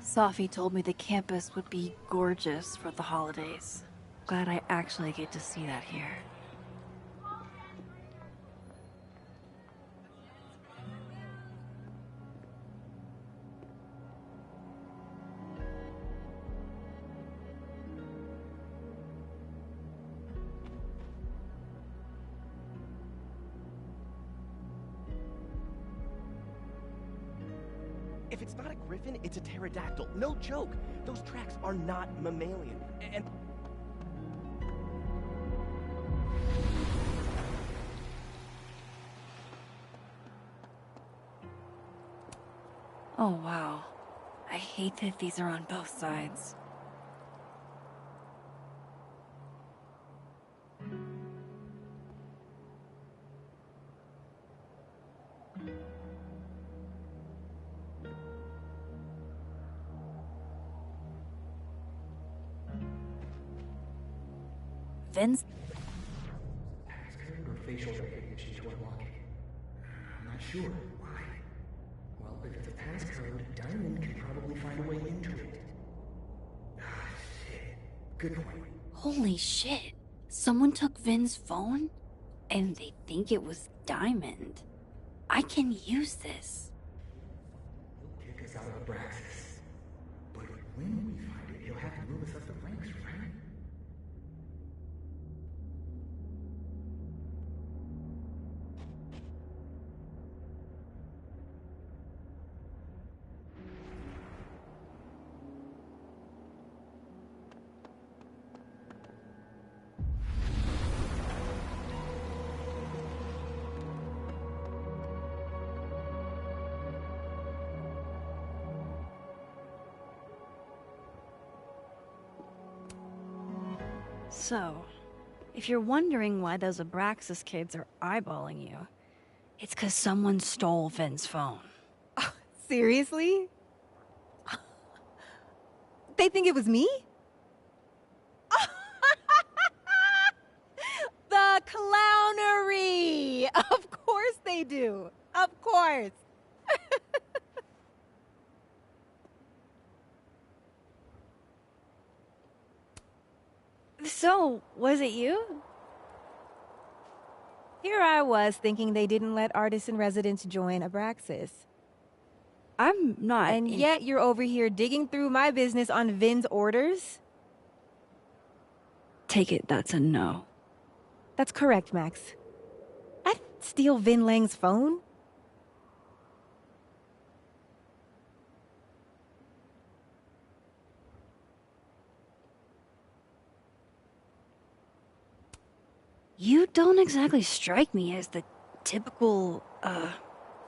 Safi told me the campus would be gorgeous for the holidays. Glad I actually get to see that here. If it's not a griffin, it's a pterodactyl. No joke. Those tracks are not mammalian. And Oh wow. I hate that these are on both sides. Vin's Passcode or facial recognition to unlock it? I'm not sure. Why? Well, if it's a passcode, Diamond can probably find a way into it. Ah, shit. Good point. Holy shit. Someone took Vin's phone? And they think it was Diamond. I can use this. He'll kick us out of Abraxas. But when we find it, he'll have to move us up the ranks, right? So, if you're wondering why those Abraxas kids are eyeballing you, it's because someone stole Vin's phone. Seriously? They think it was me? The clownery! Of course they do. Of course. So, was it you? Here I was thinking they didn't let artists in residence join Abraxas. I'm not. And yet you're over here digging through my business on Vin's orders? take it that's a no. That's correct, Max. I'd steal Vin Lang's phone. You don't exactly strike me as the typical,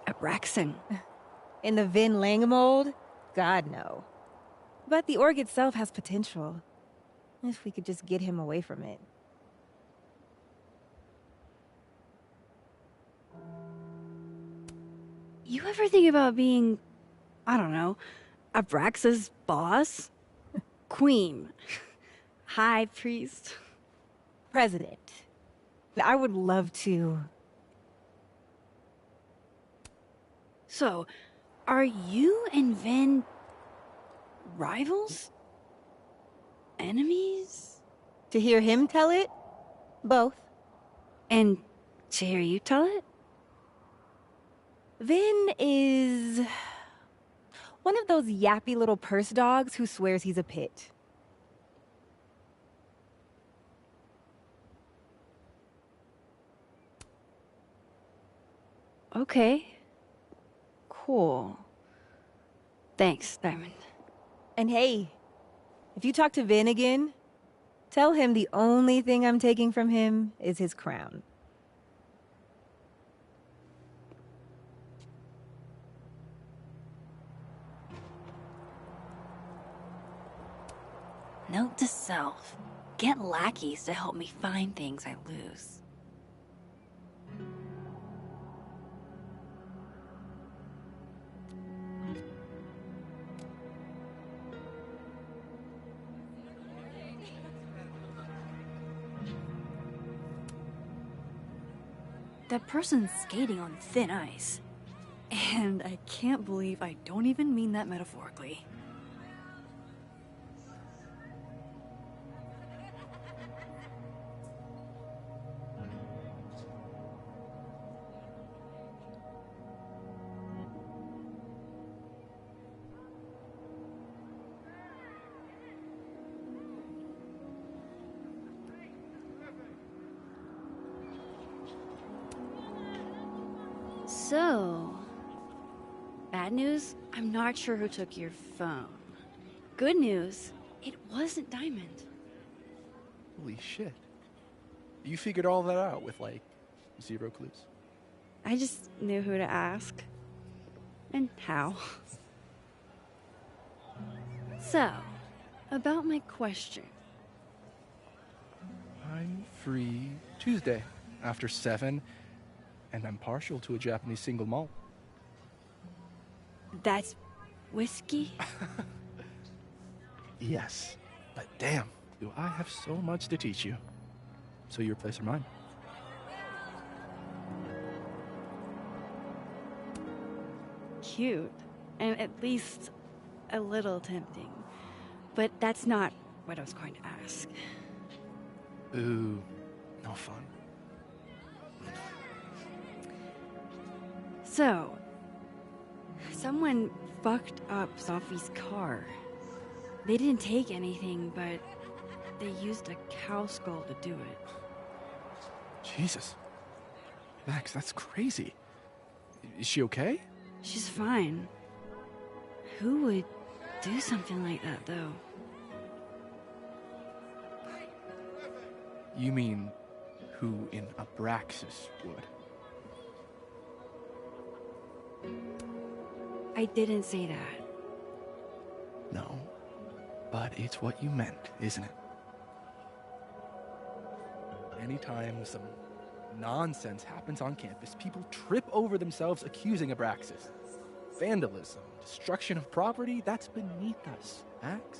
Abraxan. In the Vin Lang mold? God, no. But the org itself has potential. If we could just get him away from it. You ever think about being, I don't know, Abraxa's boss? Queen. High priest. President. I would love to. So, are you and Vin rivals? Enemies? To hear him tell it? Both. And to hear you tell it? Vin is one of those yappy little purse dogs who swears he's a pit. Okay. Cool. Thanks, Diamond. And hey, if you talk to Vin again, tell him the only thing I'm taking from him is his crown. Note to self. Get lackeys to help me find things I lose. That person's skating on thin ice. And I can't believe I don't even mean that metaphorically. So, bad news, I'm not sure who took your phone. Good news, it wasn't Diamond. Holy shit. You figured all that out with, like, 0 clues? I just knew who to ask. And how. So, about my question. I'm free Tuesday after 7, and I'm partial to a Japanese single malt. That's whiskey? Yes, but damn, do I have so much to teach you. So your place or mine? Cute. And at least a little tempting. But that's not what I was going to ask. Ooh, no fun. So, someone fucked up Sophie's car. They didn't take anything, but they used a cow skull to do it. Jesus. Max, that's crazy. Is she okay? She's fine. Who would do something like that, though? You mean who in Abraxas would? I didn't say that. No, but it's what you meant, isn't it? Anytime some nonsense happens on campus, people trip over themselves accusing Abraxas. Vandalism, destruction of property, that's beneath us, Max.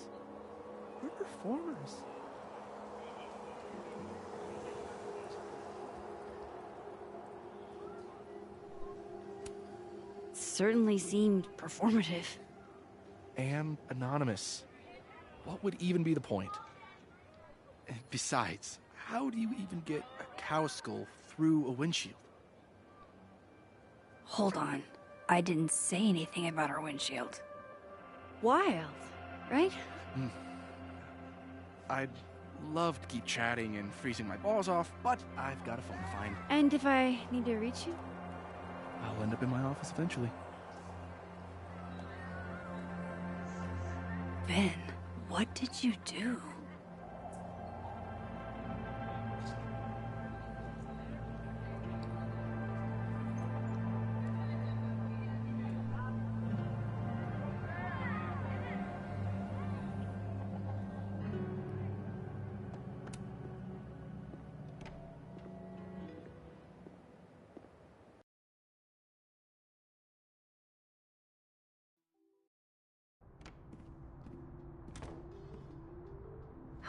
We're performers. Certainly seemed performative. And anonymous. What would even be the point? And besides, how do you even get a cow skull through a windshield? Hold on. I didn't say anything about our windshield. Wild, right? I'd love to keep chatting and freezing my balls off, but I've got a phone to find. And if I need to reach you? I'll end up in my office eventually. Ben, what did you do?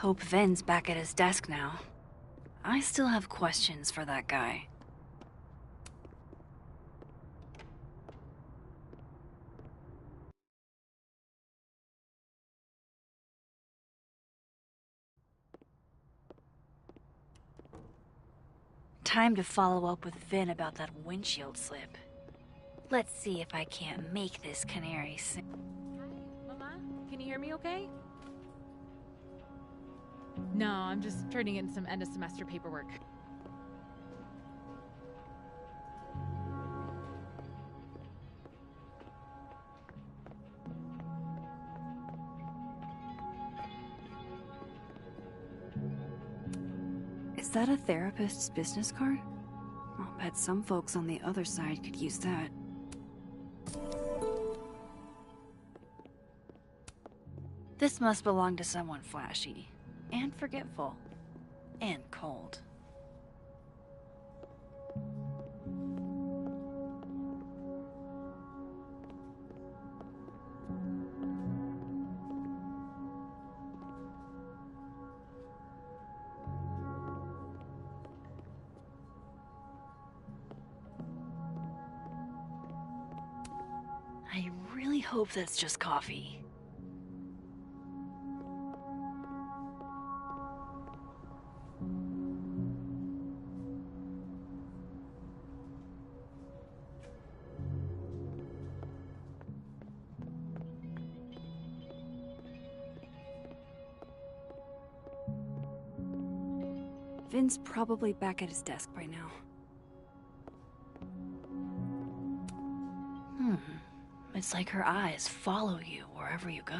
Hope Ven's back at his desk now. I still have questions for that guy. Time to follow up with Vin about that windshield slip. Let's see if I can't make this canary sing. Mama, can you hear me okay? No, I'm just turning in some end of semester paperwork. Is that a therapist's business card? I'll bet some folks on the other side could use that. This must belong to someone flashy, and forgetful, and cold. I really hope that's just coffee. Vin's probably back at his desk by now. It's like her eyes follow you wherever you go.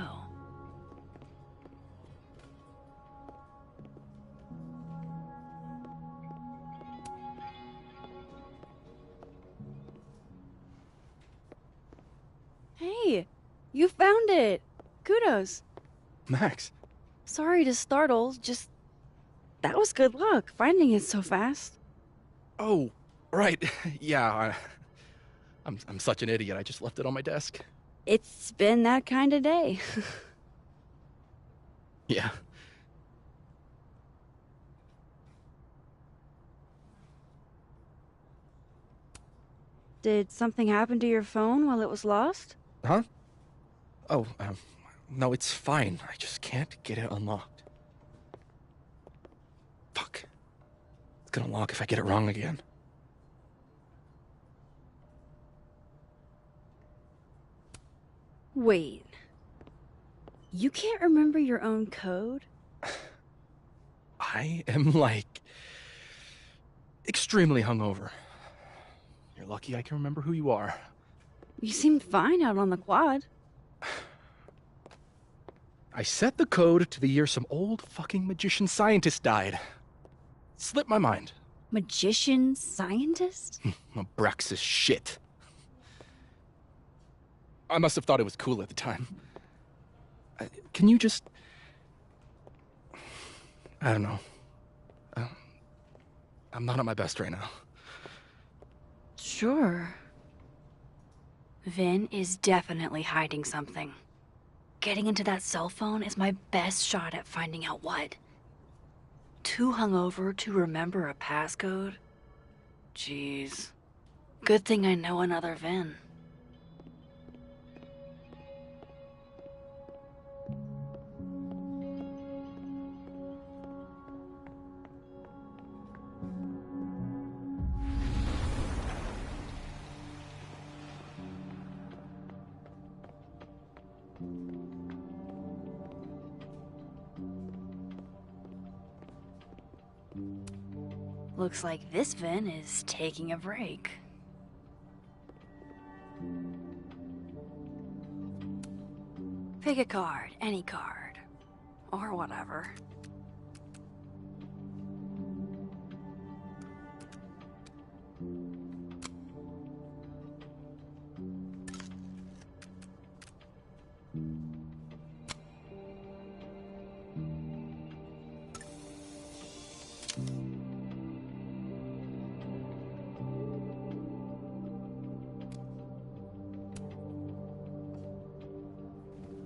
Hey, you found it! Kudos! Max. Sorry to startle, just... that was good luck, finding it so fast. Oh, right. Yeah, I'm such an idiot. I just left it on my desk. It's been that kind of day. Yeah. Did something happen to your phone while it was lost? Huh? Oh, no, it's fine. I just can't get it unlocked. Fuck. It's gonna lock if I get it wrong again. Wait. You can't remember your own code? I am, like, extremely hungover. You're lucky I can remember who you are. You seemed fine out on the quad. I set the code to the year some old fucking magician scientist died. Slipped my mind. Magician scientist? Abraxas shit. I must have thought it was cool at the time. Can you just... I don't know. I'm not at my best right now. Sure. Vin is definitely hiding something. Getting into that cell phone is my best shot at finding out what. Too hungover to remember a passcode? Jeez. Good thing I know another Vin. Looks like this Vin is taking a break. Pick a card, any card. Or whatever.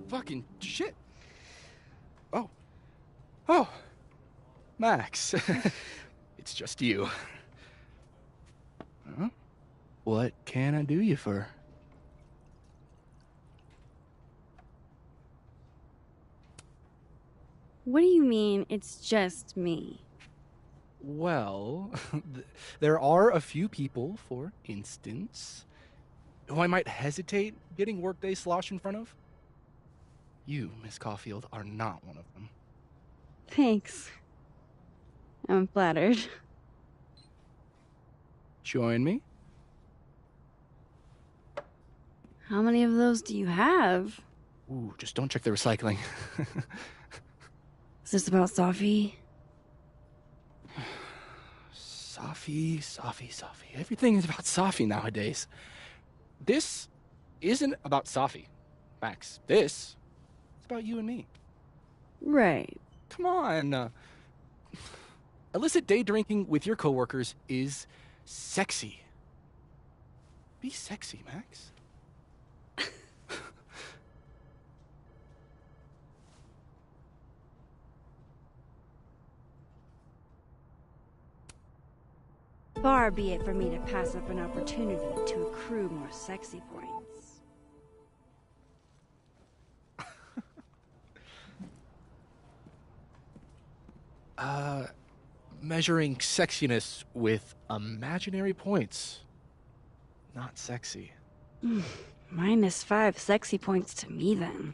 Fucking shit. Oh. Max. It's just you. Huh? What can I do you for? What do you mean, it's just me? Well, there are a few people, for instance, who I might hesitate getting workday slosh in front of. You, Miss Caulfield, are not one of them. Thanks. I'm flattered. Join me? How many of those do you have? Ooh, just don't check the recycling. Is this about Safi? Safi. Everything is about Safi nowadays. This isn't about Safi, Max. This is about you and me. Right. Come on. Illicit day drinking with your coworkers is sexy. Be sexy, Max. Far be it for me to pass up an opportunity to accrue more sexy points. Measuring sexiness with imaginary points. Not sexy. -5 sexy points to me, then.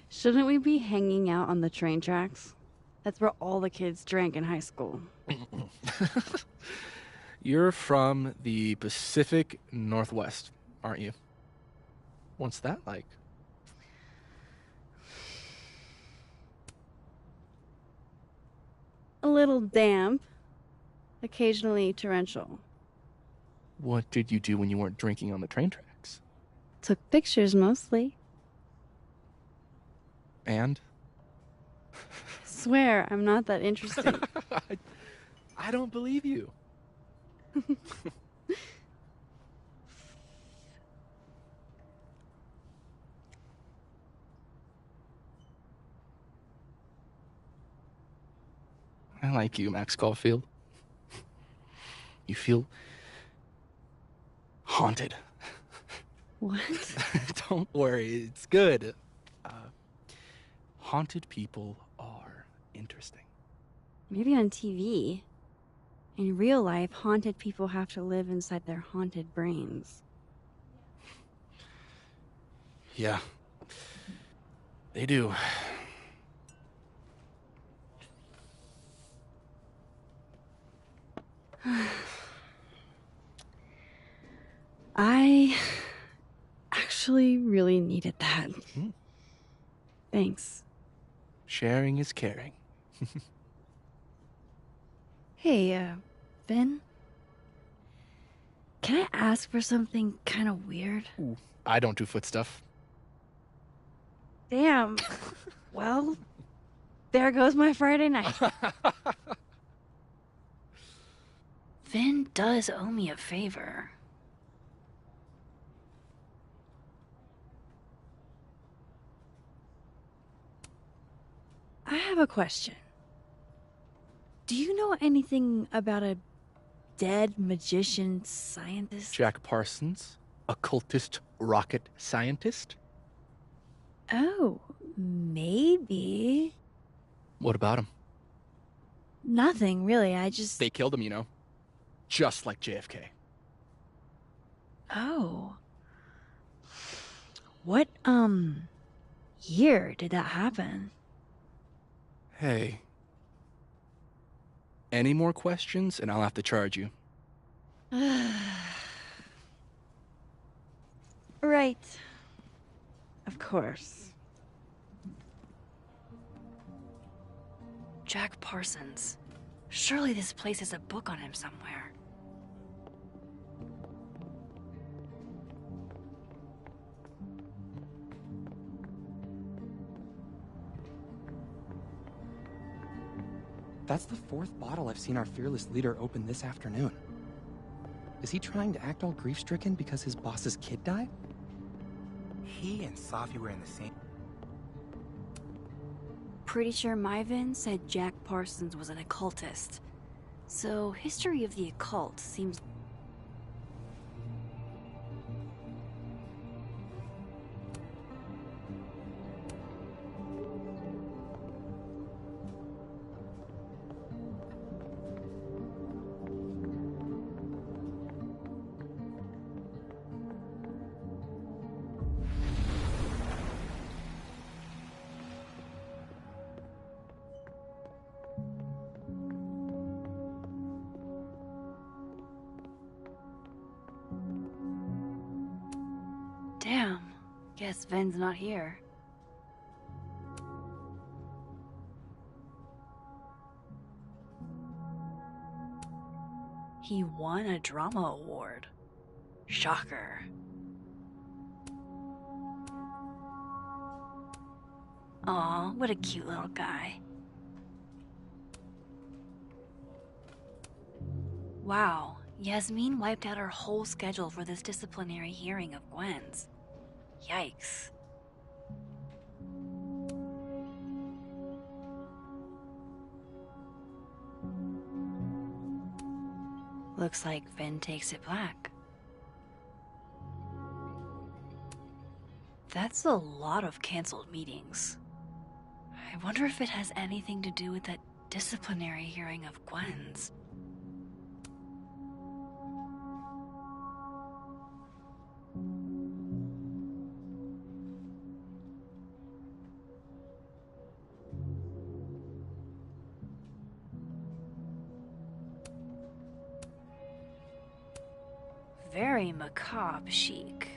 Shouldn't we be hanging out on the train tracks? That's where all the kids drank in high school. You're from the Pacific Northwest, aren't you? What's that like? A little damp, occasionally torrential. What did you do when you weren't drinking on the train tracks? Took pictures mostly. And? Swear, I'm not that interesting. I don't believe you. I like you, Max Caulfield. You feel haunted. What? Don't worry, it's good. Haunted people are interesting. Maybe on TV. In real life, haunted people have to live inside their haunted brains. Yeah. They do. I actually really needed that. Thanks. Sharing is caring. Hey, Ben? Can I ask for something kind of weird? Ooh, I don't do foot stuff. Damn. Well, there goes my Friday night. Vin does owe me a favor. I have a question. Do you know anything about a dead magician scientist? Jack Parsons, occultist rocket scientist? Oh, maybe. What about him? Nothing, really. I just... They killed him, you know. Just like JFK. Oh. What, year did that happen? Hey, Any more questions, and I'll have to charge you. Right. Of course. Jack Parsons. Surely this place has a book on him somewhere. That's the fourth bottle I've seen our fearless leader open this afternoon. Is he trying to act all grief-stricken because his boss's kid died? He and Safi were in the same... Pretty sure Myvin said Jack Parsons was an occultist. So, history of the occult seems... Damn. Guess Ven's not here. He won a drama award. Shocker. Aw, what a cute little guy. Wow, Yasmin wiped out her whole schedule for this disciplinary hearing of Gwen's. Yikes. Looks like Vin takes it black. That's a lot of canceled meetings. I wonder if it has anything to do with that disciplinary hearing of Gwen's. Very macabre chic.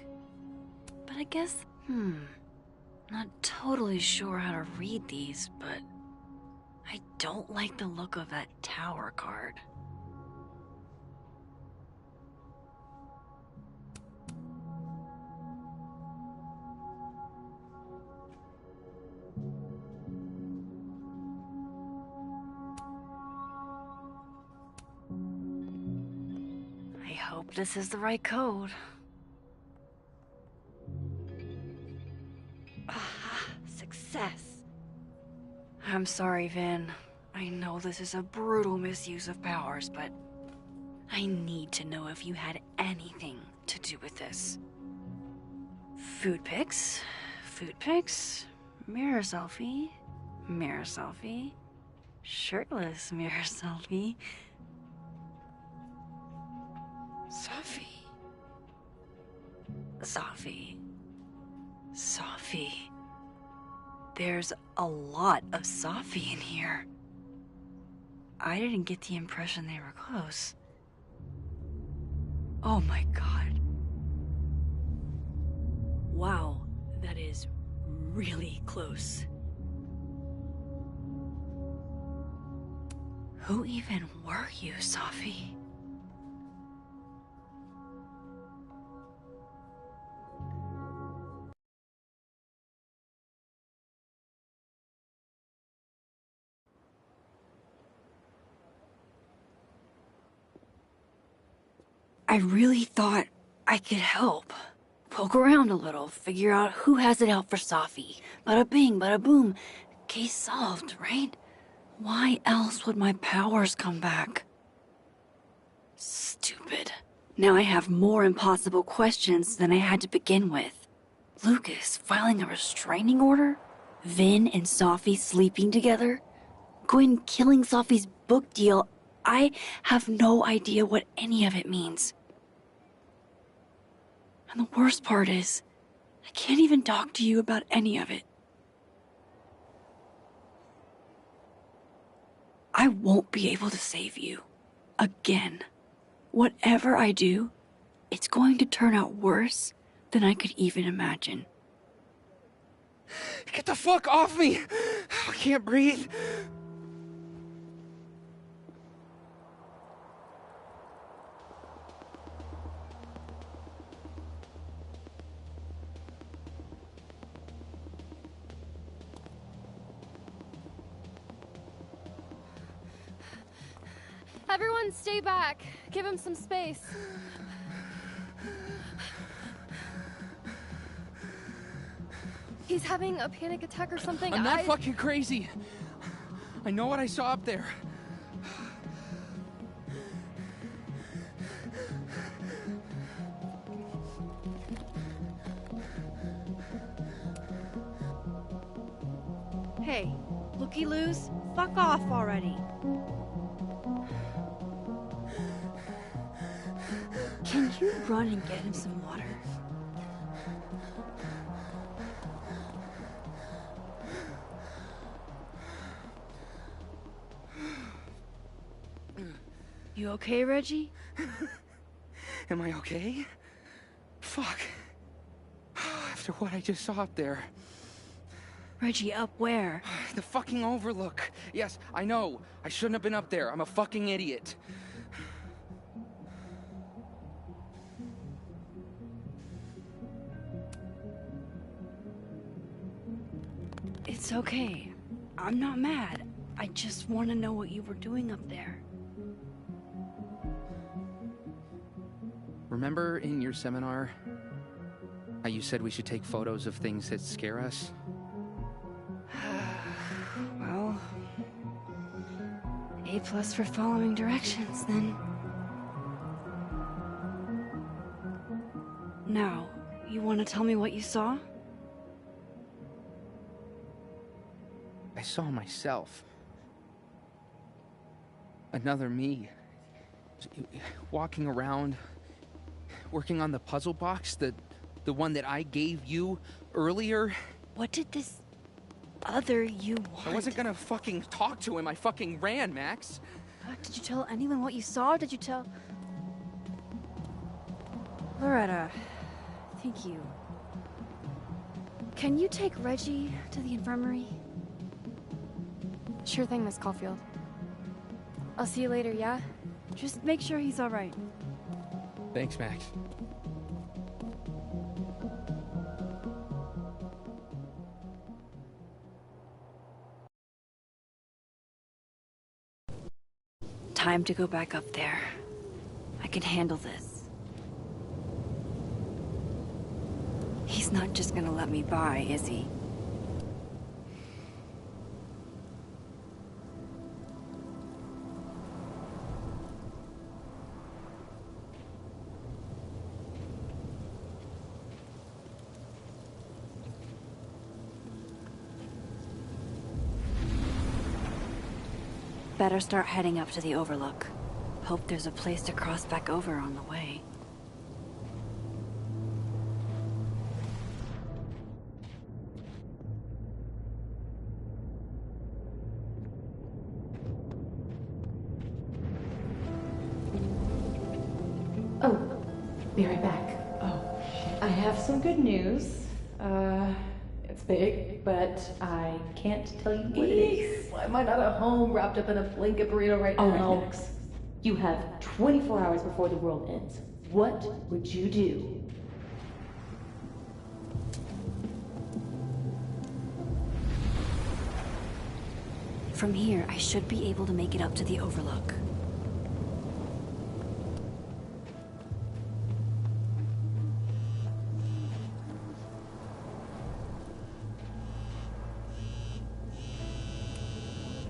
But I guess, not totally sure how to read these, but I don't like the look of that tower card. I hope this is the right code. Ah, success. I'm sorry, Vin. I know this is a brutal misuse of powers, but I need to know if you had anything to do with this. Food pics, mirror selfie, shirtless mirror selfie. Safi. There's a lot of Safi in here. I didn't get the impression they were close. Oh my god. Wow, that is really close. Who even were you, Safi? I really thought I could help. Poke around a little, figure out who has it out for Safi. Bada bing, bada boom. Case solved, right? Why else would my powers come back? Stupid. Now I have more impossible questions than I had to begin with. Lucas filing a restraining order? Vin and Safi sleeping together? Gwen killing Safi's book deal? I have no idea what any of it means. And the worst part is, I can't even talk to you about any of it. I won't be able to save you. Again. Whatever I do, it's going to turn out worse than I could even imagine. Get the fuck off me! I can't breathe. Everyone stay back. Give him some space. He's having a panic attack or something. I'm not fucking crazy. I know what I saw up there. Hey, looky-loos, fuck off already. Can you run and get him some water? You okay, Reggie? Am I okay? Fuck. After what I just saw up there. Reggie, up where? The fucking overlook. Yes, I know. I shouldn't have been up there. I'm a fucking idiot. It's okay. I'm not mad. I just want to know what you were doing up there. Remember in your seminar how you said we should take photos of things that scare us? Well, A+ for following directions, then. Now, you want to tell me what you saw? I saw myself. Another me. Walking around, working on the puzzle box, the one that I gave you earlier. What did this other you want? I wasn't gonna fucking talk to him. I fucking ran, Max. Did you tell anyone what you saw? Did you tell... Loretta, thank you. Can you take Reggie to the infirmary? Sure thing, Miss Caulfield. I'll see you later, yeah? Just make sure he's all right. Thanks, Max. Time to go back up there. I can handle this. He's not just gonna let me by, is he? Better start heading up to the overlook. Hope there's a place to cross back over on the way. Oh, be right back. Oh, I have some good news. It's big, but I can't tell you what it is. Why am I not at home wrapped up in a blanket burrito right now? Alex, you have 24 hours before the world ends. What would you do? From here, I should be able to make it up to the overlook.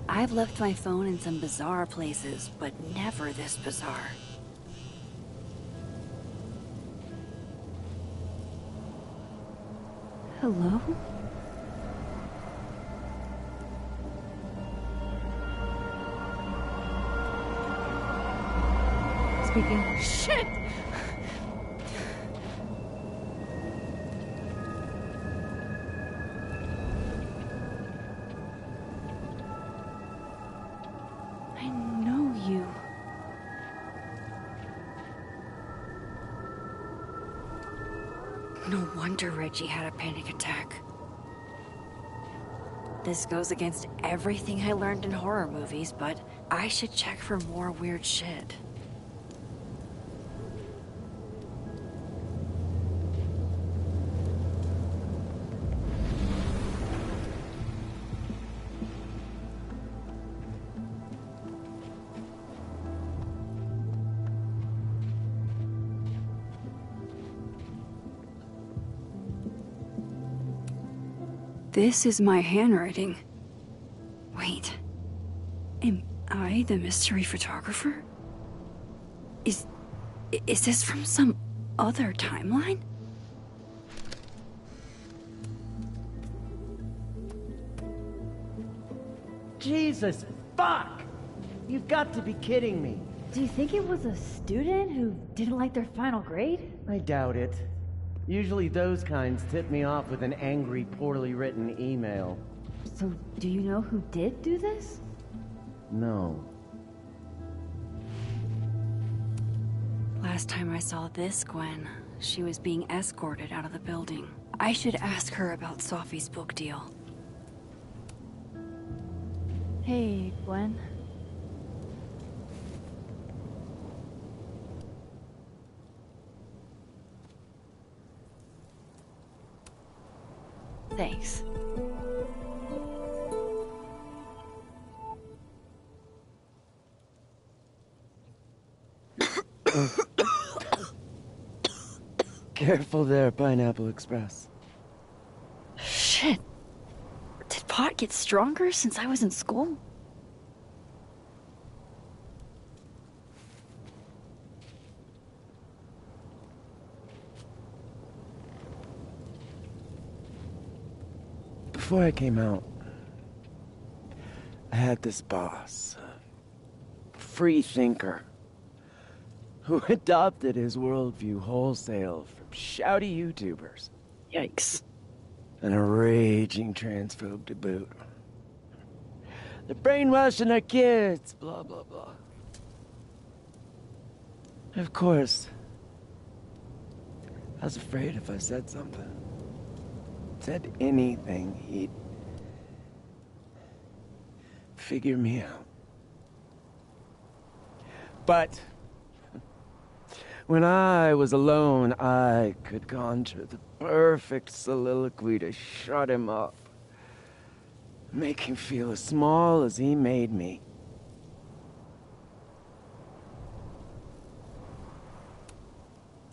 I've left my phone in some bizarre places, but never this bizarre. Hello? Speaking. Shit! No wonder Reggie had a panic attack. This goes against everything I learned in horror movies, but I should check for more weird shit. This is my handwriting. Wait. Am I the mystery photographer? Is this from some other timeline? Jesus, fuck! You've got to be kidding me. Do you think it was a student who didn't like their final grade? I doubt it. Usually those kinds tip me off with an angry, poorly written email. So, do you know who did do this? No. Last time I saw this Gwen, she was being escorted out of the building. I should ask her about Sophie's book deal. Hey, Gwen. Thanks. Careful there, Pineapple Express. Shit. Did pot get stronger since I was in school? Before I came out, I had this boss, a free thinker, who adopted his worldview wholesale from shouty YouTubers. Yikes. And a raging transphobe to boot. They're brainwashing our kids, blah, blah, blah. Of course, I was afraid if I said something, said anything, he'd figure me out. But when I was alone, I could conjure the perfect soliloquy to shut him up, make him feel as small as he made me.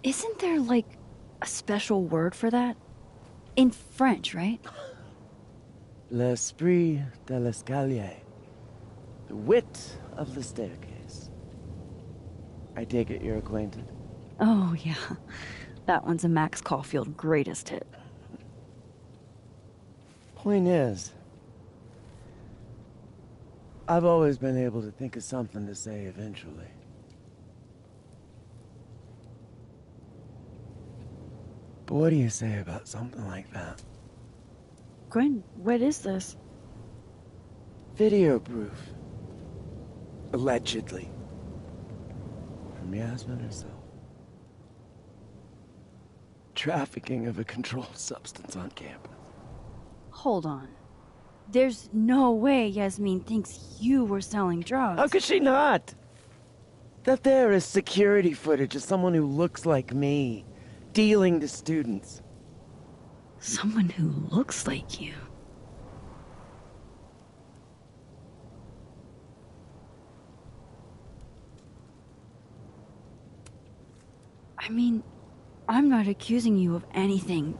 Isn't there, like, a special word for that? In French, right? L'esprit de l'escalier. The wit of the staircase. I take it you're acquainted? Oh, yeah. That one's a Max Caulfield greatest hit. Point is, I've always been able to think of something to say eventually. But what do you say about something like that? Gwen, what is this? Video proof. Allegedly. From Yasmin herself. Trafficking of a controlled substance on campus. Hold on. There's no way Yasmin thinks you were selling drugs. How could she not? That there is security footage of someone who looks like me, dealing to students. Someone who looks like you? I mean, I'm not accusing you of anything,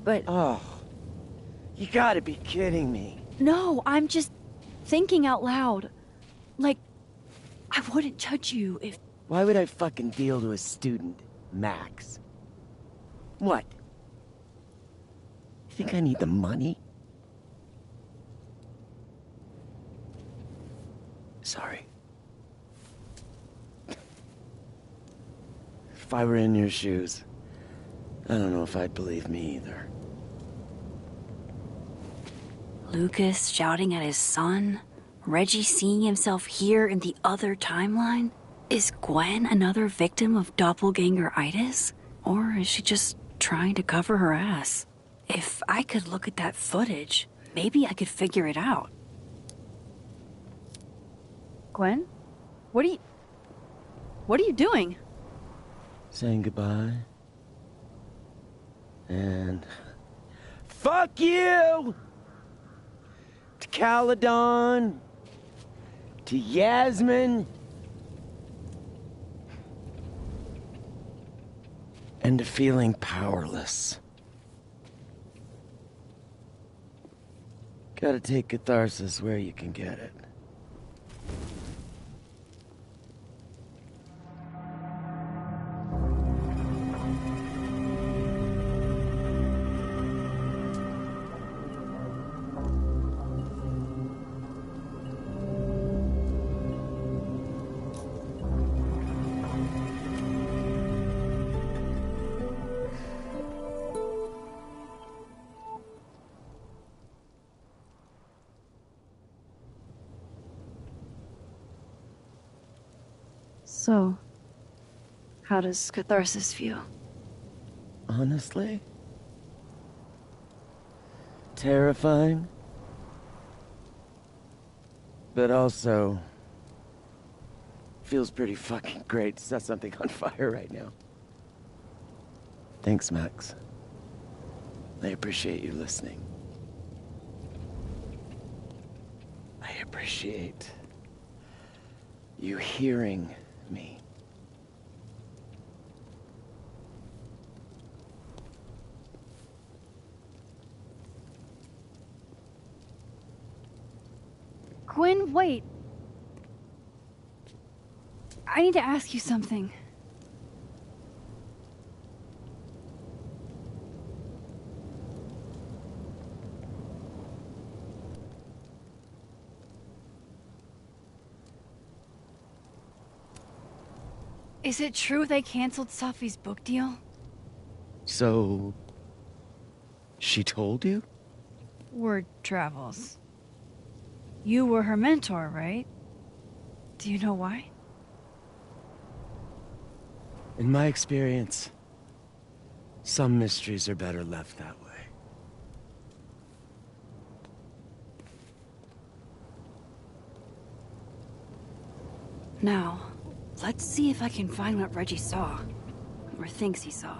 but... Oh, you gotta be kidding me. No, I'm just thinking out loud. Like, I wouldn't judge you if... Why would I fucking deal to a student, Max? What? You think I need the money? Sorry. If I were in your shoes, I don't know if I'd believe me either. Lucas shouting at his son? Reggie seeing himself here in the other timeline? Is Gwen another victim of doppelganger-itis? Or is she just trying to cover her ass. If I could look at that footage, maybe I could figure it out. Gwen? What are you doing? Saying goodbye. And fuck you! To Caledon, to Yasmin, and to feeling powerless. Gotta take catharsis where you can get it. So, how does catharsis feel? Honestly? Terrifying. But also feels pretty fucking great to set something on fire right now. Thanks, Max. I appreciate you listening. I appreciate you hearing me. Gwen, wait. I need to ask you something. Is it true they canceled Safi's book deal? So, she told you? Word travels. You were her mentor, right? Do you know why? In my experience, some mysteries are better left that way. Now, let's see if I can find what Reggie saw. Or thinks he saw.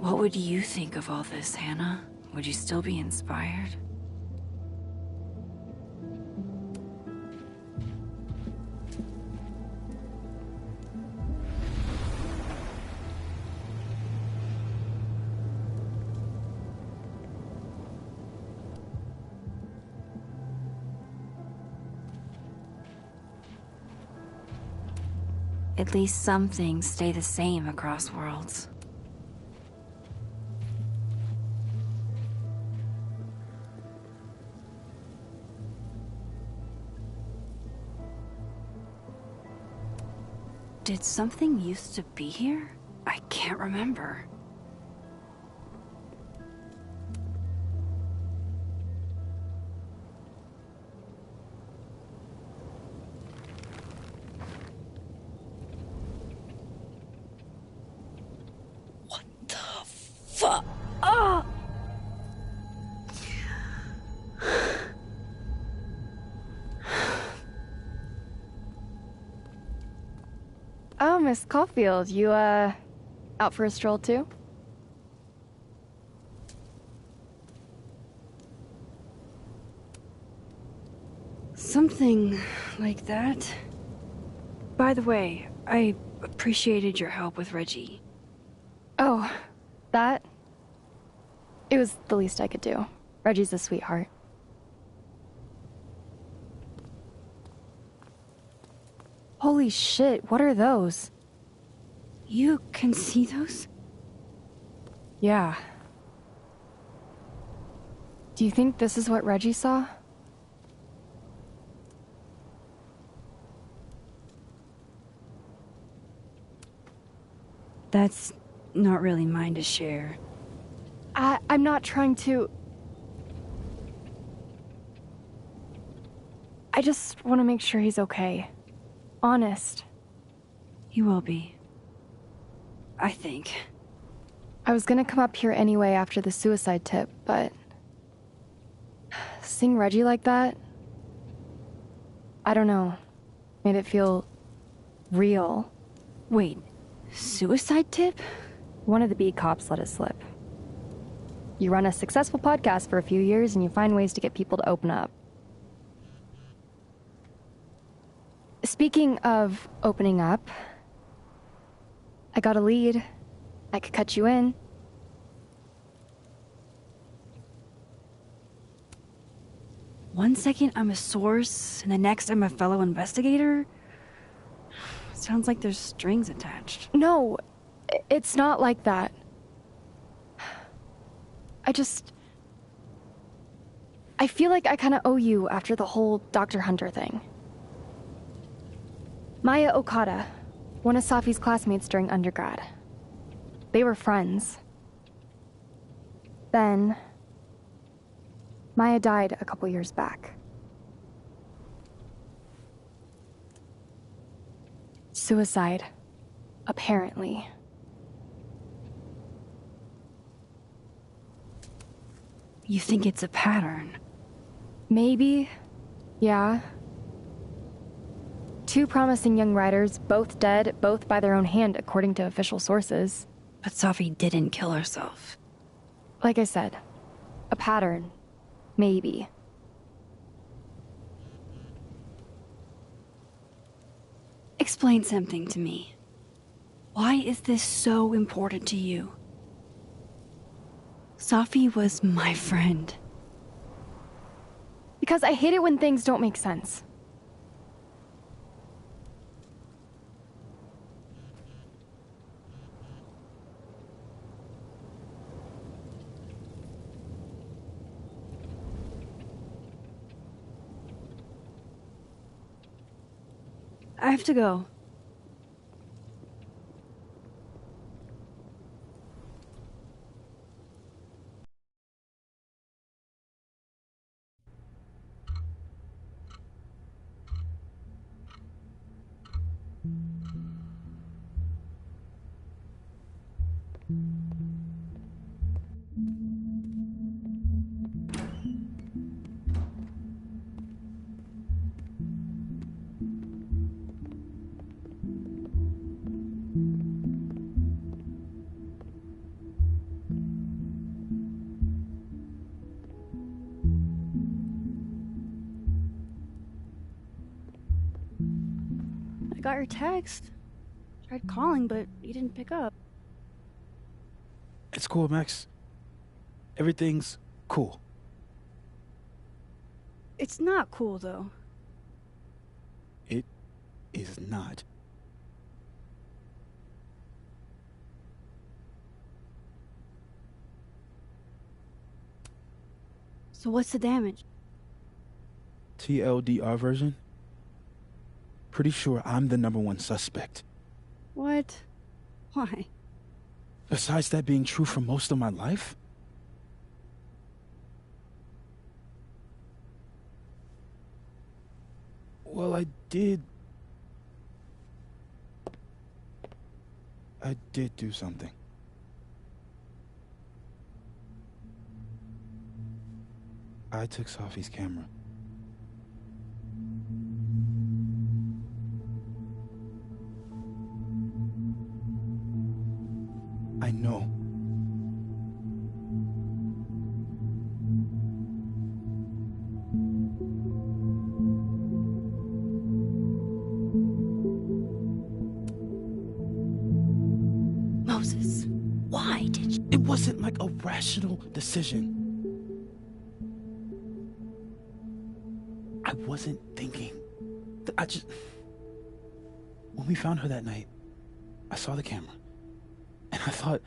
What would you think of all this, Hannah? Would you still be inspired? At least some things stay the same across worlds. Did something used to be here? I can't remember. Fuck! Oh! Oh, Miss Caulfield, you, out for a stroll too? Something like that. By the way, I appreciated your help with Reggie. Oh, that? It was the least I could do. Reggie's a sweetheart. Holy shit, what are those? You can see those? Yeah. Do you think this is what Reggie saw? That's not really mine to share. I'm not trying to... I just want to make sure he's okay. Honest. He will be. I think. I was gonna come up here anyway after the suicide tip, but... seeing Reggie like that... I don't know. Made it feel... real. Wait, suicide tip? One of the beat cops let it slip. You run a successful podcast for a few years and you find ways to get people to open up. Speaking of opening up, I got a lead. I could cut you in. One second I'm a source, and the next I'm a fellow investigator? Sounds like there's strings attached. No, it's not like that. I feel like I kind of owe you after the whole Dr. Hunter thing. Maya Okada, one of Safi's classmates during undergrad. They were friends. Then, Maya died a couple years back. Suicide, apparently. You think it's a pattern? Maybe. Yeah. 2 promising young writers, both dead, both by their own hand, according to official sources. But Safi didn't kill herself. Like I said, a pattern. Maybe. Explain something to me. Why is this so important to you? Safi was my friend. Because I hate it when things don't make sense. I have to go. I got your text. Tried calling, but you didn't pick up. It's cool, Max. Everything's cool. It's not cool, though. It is not. So what's the damage? TLDR version? Pretty sure I'm the #1 suspect. What? Why? Besides that being true for most of my life? Well, I did do something. I took Safi's camera. I know. Moses, why did you? It wasn't like a rational decision. I wasn't thinking. When we found her that night, I saw the camera. And I thought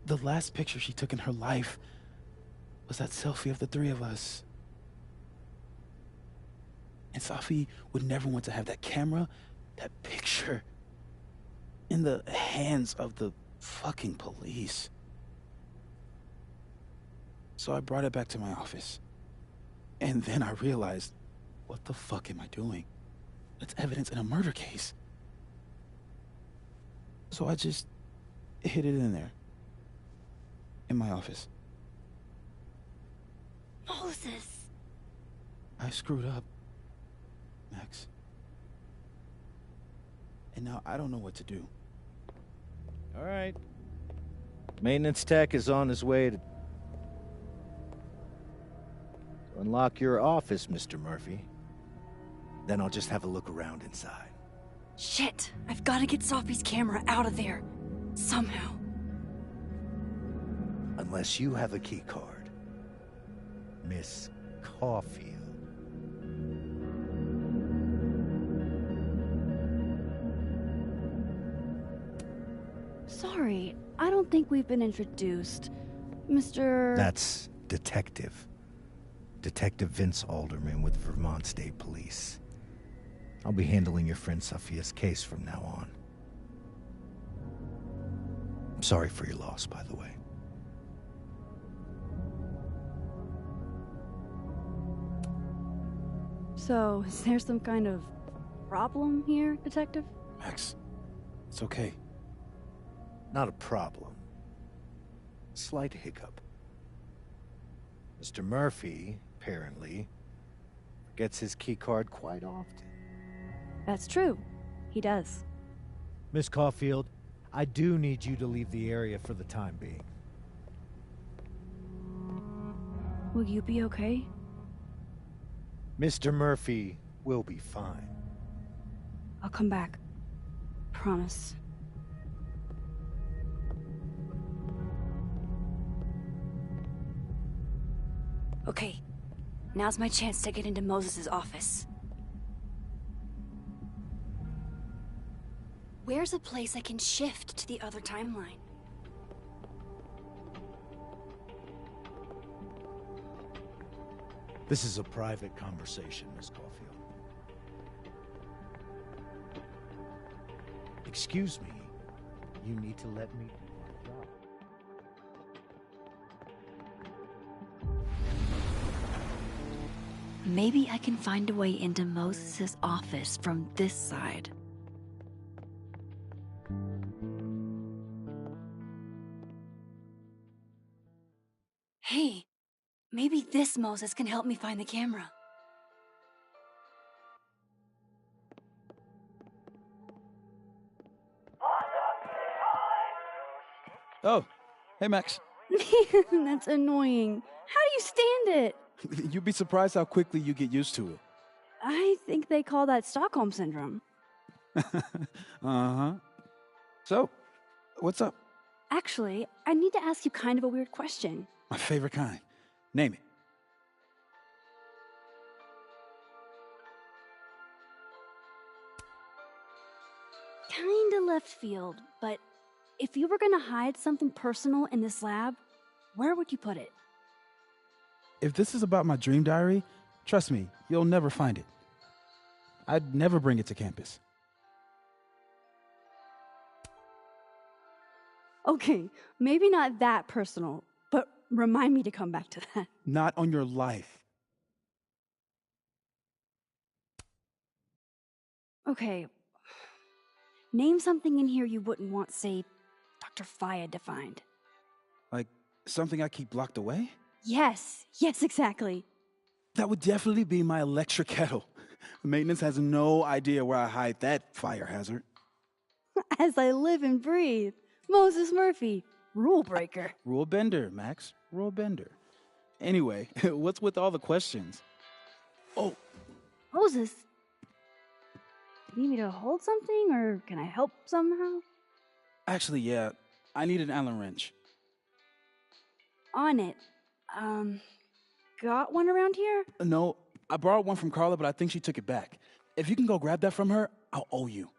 the last picture she took in her life was that selfie of the 3 of us. And Safi would never want to have that camera, that picture, in the hands of the fucking police. So I brought it back to my office. And then I realized What the fuck am I doing? That's evidence in a murder case. So I just hid it in there. In my office. Moses! I screwed up, Max. And now I don't know what to do. All right. Maintenance tech is on his way to unlock your office, Mr. Murphy. Then I'll just have a look around inside. Shit! I've got to get Sophie's camera out of there. Somehow. Unless you have a key card, Miss Caulfield. Sorry, I don't think we've been introduced. Mr. That's Detective. Detective Vince Alderman with Vermont State Police. I'll be handling your friend Sophia's case from now on. I'm sorry for your loss, by the way. So, is there some kind of problem here, Detective? Max, it's okay. Not a problem. Slight hiccup. Mr. Murphy, apparently, forgets his key card quite often. That's true. He does. Miss Caulfield, I do need you to leave the area for the time being. Will you be okay? Mr. Murphy will be fine. I'll come back. Promise. Okay, now's my chance to get into Moses' office. Where's a place I can shift to the other timeline? This is a private conversation, Miss Caulfield. Excuse me, you need to let me do my job. Maybe I can find a way into Moses' office from this side. Hey, maybe this Moses can help me find the camera. Oh, hey Max. That's annoying. How do you stand it? You'd be surprised how quickly you get used to it. I think they call that Stockholm Syndrome. Uh-huh. So, what's up? Actually, I need to ask you kind of a weird question. My favorite kind. Name it. Kinda left field, but if you were gonna hide something personal in this lab, where would you put it? If this is about my dream diary, trust me, you'll never find it. I'd never bring it to campus. Okay, maybe not that personal, but remind me to come back to that. Not on your life. Okay. Name something in here you wouldn't want, say, Dr. Fayed to find. Like something I keep locked away? Yes, exactly. That would definitely be my electric kettle. Maintenance has no idea where I hide that fire hazard. As I live and breathe. Moses Murphy, rule breaker. Rule bender, Max. Rule bender. Anyway, what's with all the questions? Oh. Moses, you need me to hold something, or can I help somehow? Actually, yeah. I need an Allen wrench. On it. Got one around here? No, I borrowed one from Carla, but I think she took it back. If you can go grab that from her, I'll owe you.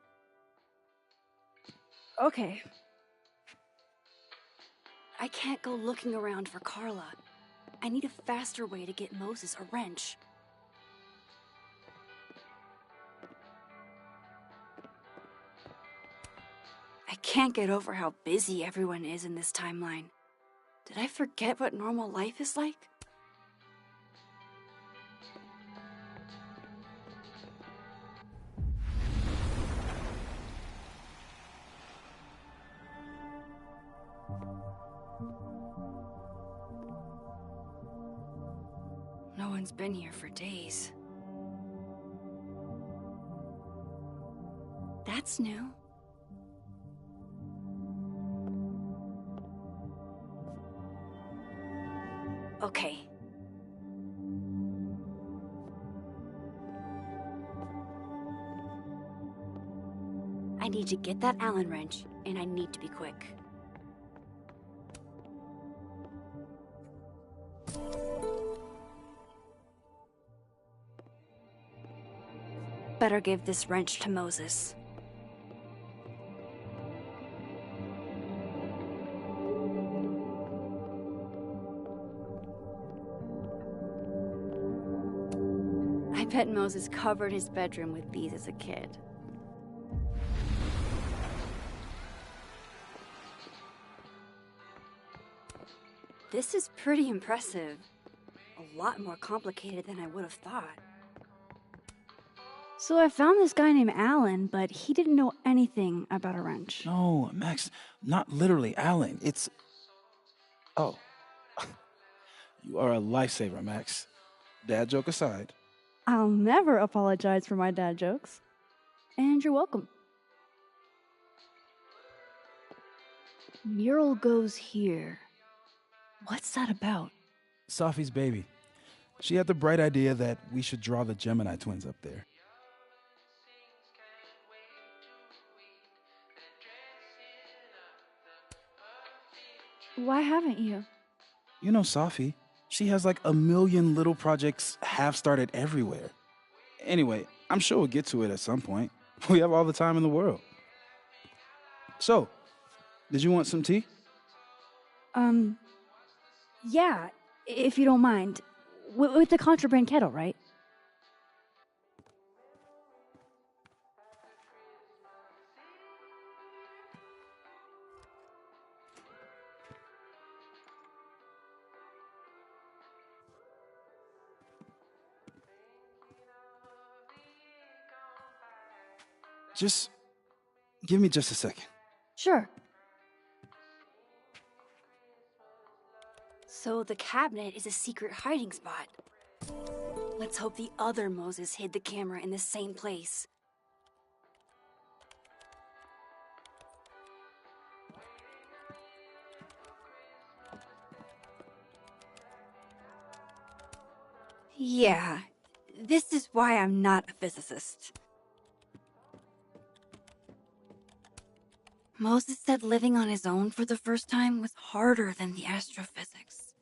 Okay. I can't go looking around for Carla. I need a faster way to get Moses a wrench. I can't get over how busy everyone is in this timeline. Did I forget what normal life is like? Everyone's been here for days. That's new. Okay. I need to get that Allen wrench, and I need to be quick. Better give this wrench to Moses. I bet Moses covered his bedroom with these as a kid. This is pretty impressive. A lot more complicated than I would have thought. So I found this guy named Alan, but he didn't know anything about a wrench. No, Max, not literally Alan. It's... Oh. You are a lifesaver, Max. Dad joke aside. I'll never apologize for my dad jokes. And you're welcome. Mural goes here. What's that about? Sophie's baby. She had the bright idea that we should draw the Gemini twins up there. Why haven't you? You know Sophie. She has like 1 million little projects half-started everywhere. Anyway, I'm sure we'll get to it at some point. We have all the time in the world. So, did you want some tea? Yeah, if you don't mind. With the contraband kettle, right? Just give me just a second. Sure. So the cabinet is a secret hiding spot. Let's hope the other Moses hid the camera in the same place. Yeah, this is why I'm not a physicist. Moses said living on his own for the first time was harder than the astrophysics.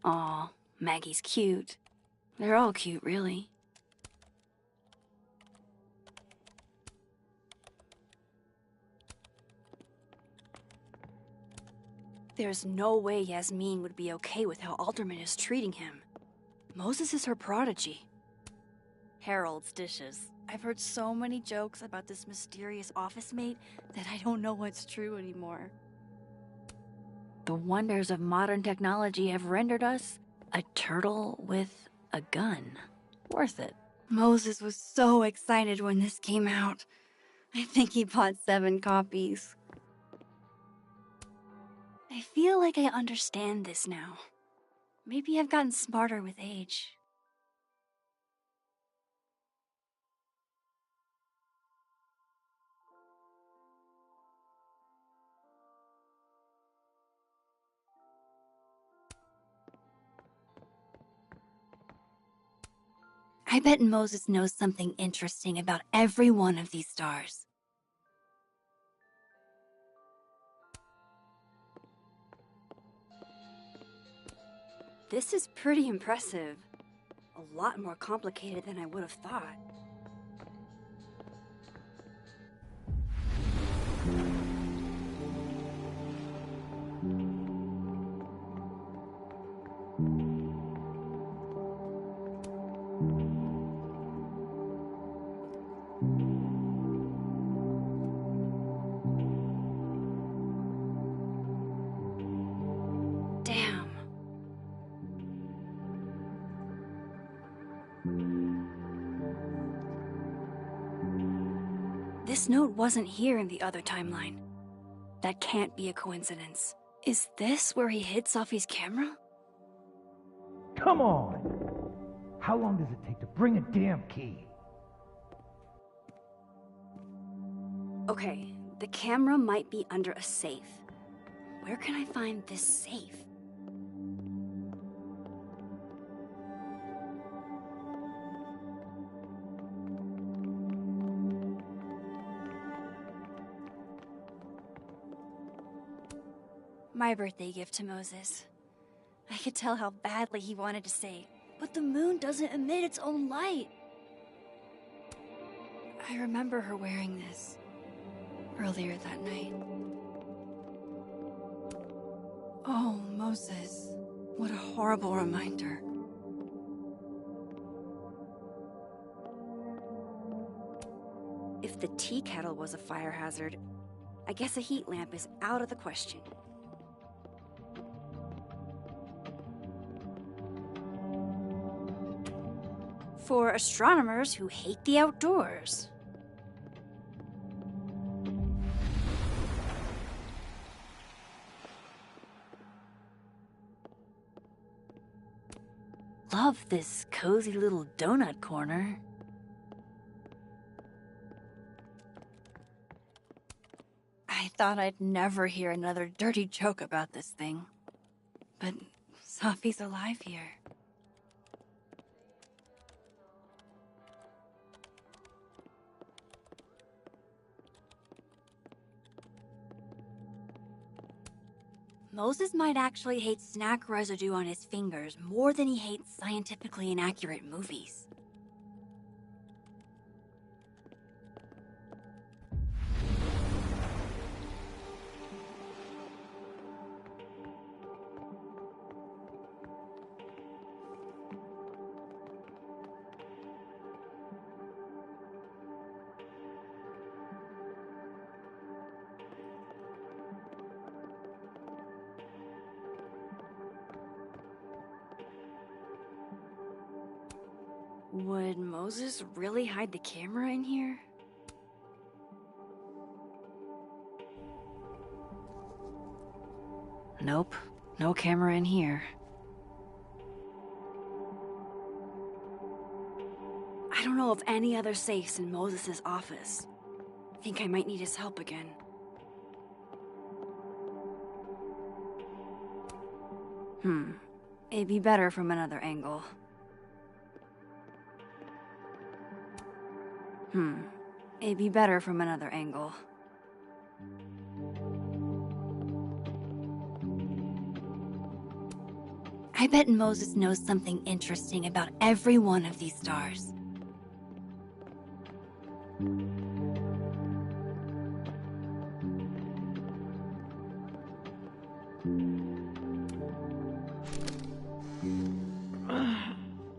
Aw, Maggie's cute. They're all cute, really. There's no way Yasmin would be okay with how Alderman is treating him. Moses is her prodigy. Harold's dishes. I've heard so many jokes about this mysterious office mate that I don't know what's true anymore. The wonders of modern technology have rendered us a turtle with a gun. Worth it. Moses was so excited when this came out. I think he bought 7 copies. I feel like I understand this now. Maybe I've gotten smarter with age. I bet Moses knows something interesting about every one of these stars. This is pretty impressive. A lot more complicated than I would have thought. This note wasn't here in the other timeline. That can't be a coincidence. Is this where he hid Sophie's camera? Come on! How long does it take to bring a damn key? Okay, the camera might be under a safe. Where can I find this safe? My birthday gift to Moses. I could tell how badly he wanted to say, but the moon doesn't emit its own light. I remember her wearing this earlier that night. Oh, Moses. What a horrible reminder. If the tea kettle was a fire hazard, I guess a heat lamp is out of the question. For astronomers who hate the outdoors. Love this cozy little donut corner. I thought I'd never hear another dirty joke about this thing. But Sophie's alive here. Moses might actually hate snack residue on his fingers more than he hates scientifically inaccurate movies. Would Moses really hide the camera in here? Nope, no camera in here. I don't know of any other safes in Moses' office. Think I might need his help again. It'd be better from another angle. It'd be better from another angle. I bet Moses knows something interesting about every one of these stars.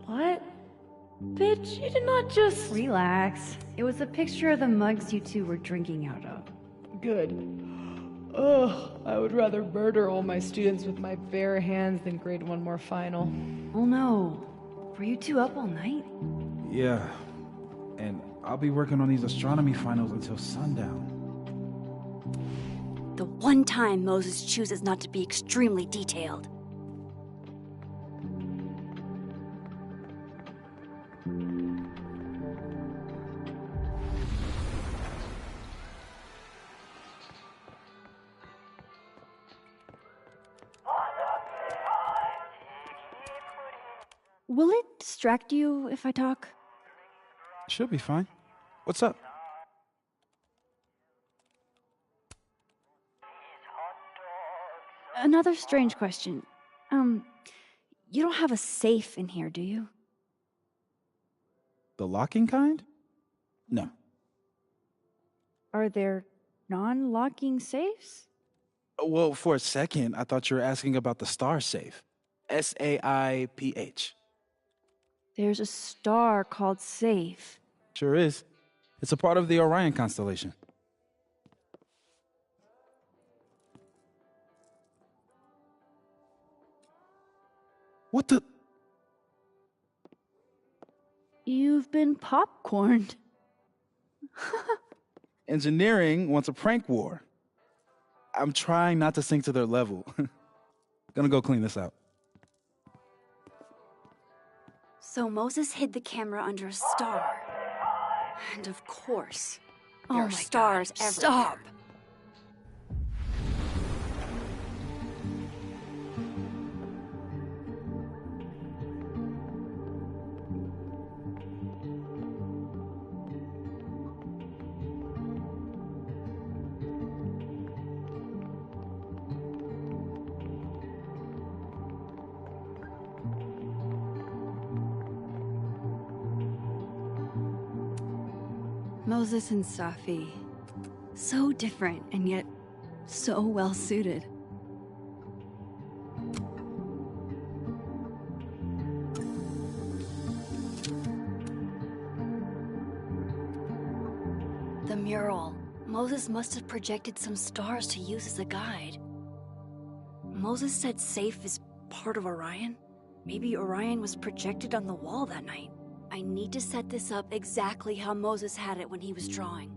What? Bitch, you did not just... Relax. It was a picture of the mugs you two were drinking out of. Good. Ugh, I would rather murder all my students with my bare hands than grade one more final. Oh no. Were you two up all night? Yeah. And I'll be working on these astronomy finals until sundown. The one time Moses chooses not to be extremely detailed. Will it distract you if I talk? Should be fine. What's up? Another strange question. You don't have a safe in here, do you? The locking kind? No. Are there non-locking safes? Well, for a second, I thought you were asking about the star safe. SAIPH. There's a star called Safe. Sure is. It's a part of the Orion constellation. What the? You've been popcorned. Engineering wants a prank war. I'm trying not to sink to their level. Gonna go clean this out. So Moses hid the camera under a star. And of course, there are stars everywhere. Stop! Moses and Safi. So different, and yet so well suited. The mural. Moses must have projected some stars to use as a guide. Moses said Safe is part of Orion? Maybe Orion was projected on the wall that night. I need to set this up exactly how Moses had it when he was drawing.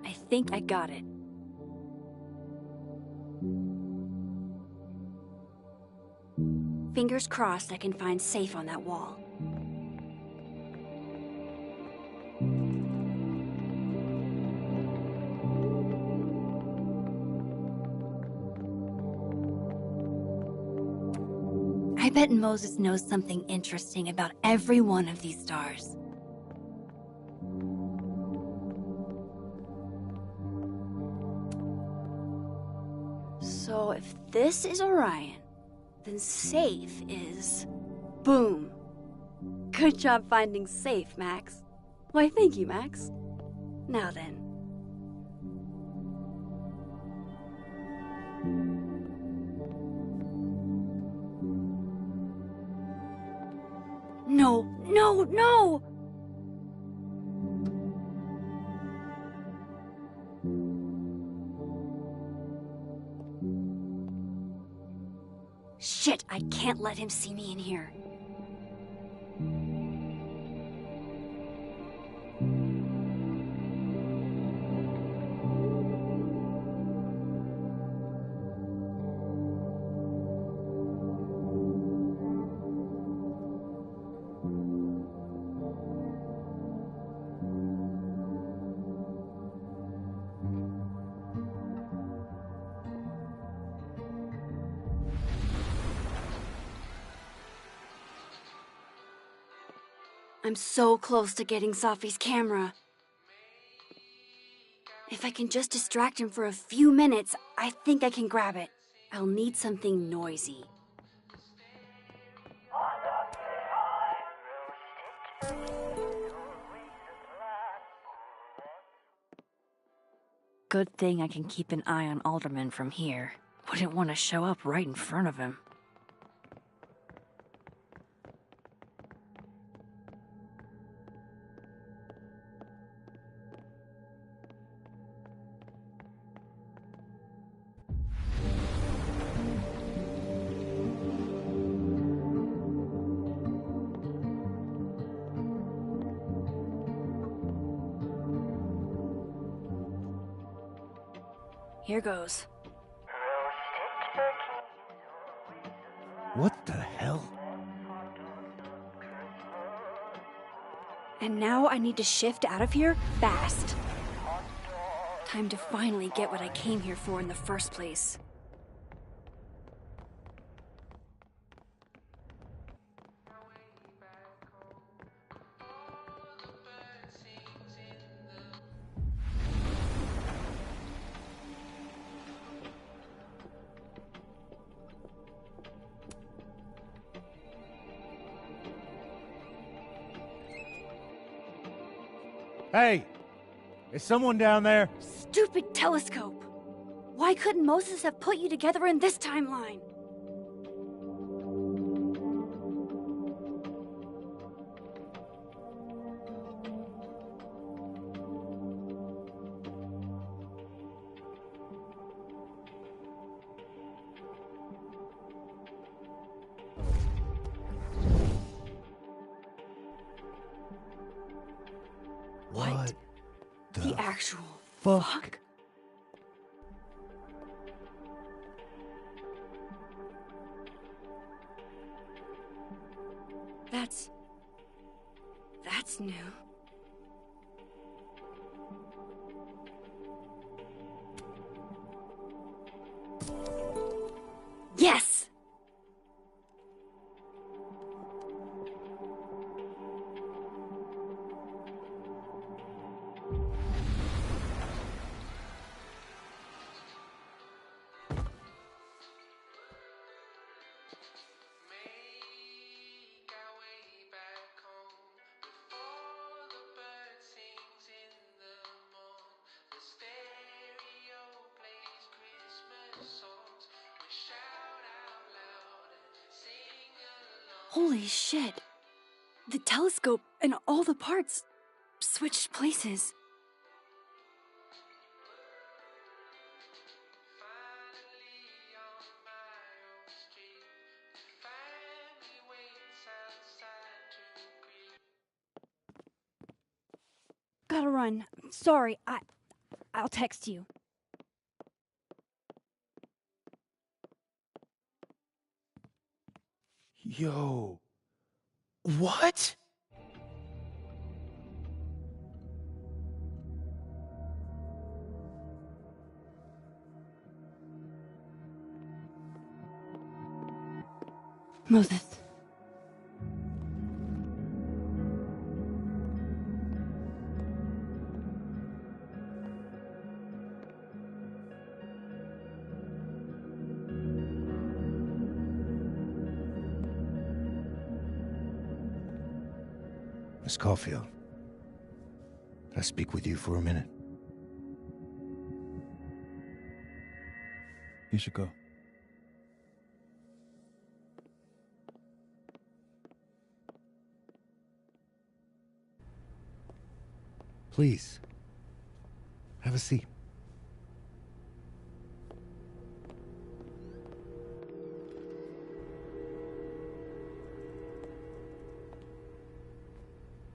I think I got it. Fingers crossed I can find Safe on that wall. I bet Moses knows something interesting about every one of these stars. So if this is Orion, then Safe is... Boom! Good job finding Safe, Max. Why, thank you, Max. Now then. No, no, no! Shit, I can't let him see me in here. I'm so close to getting Safi's camera. If I can just distract him for a few minutes, I think I can grab it. I'll need something noisy. Good thing I can keep an eye on Alderman from here. Wouldn't want to show up right in front of him. Here goes. What the hell? And now I need to shift out of here fast. Time to finally get what I came here for in the first place. Hey! Is someone down there? Stupid telescope! Why couldn't Moses have put you together in this timeline? The actual fuck? That's new. Yes! Holy shit. The telescope and all the parts switched places. Gotta run. Sorry, I'll text you. Yo. What? Moses. Miss Caulfield, can I speak with you for a minute? You should go. Please, have a seat.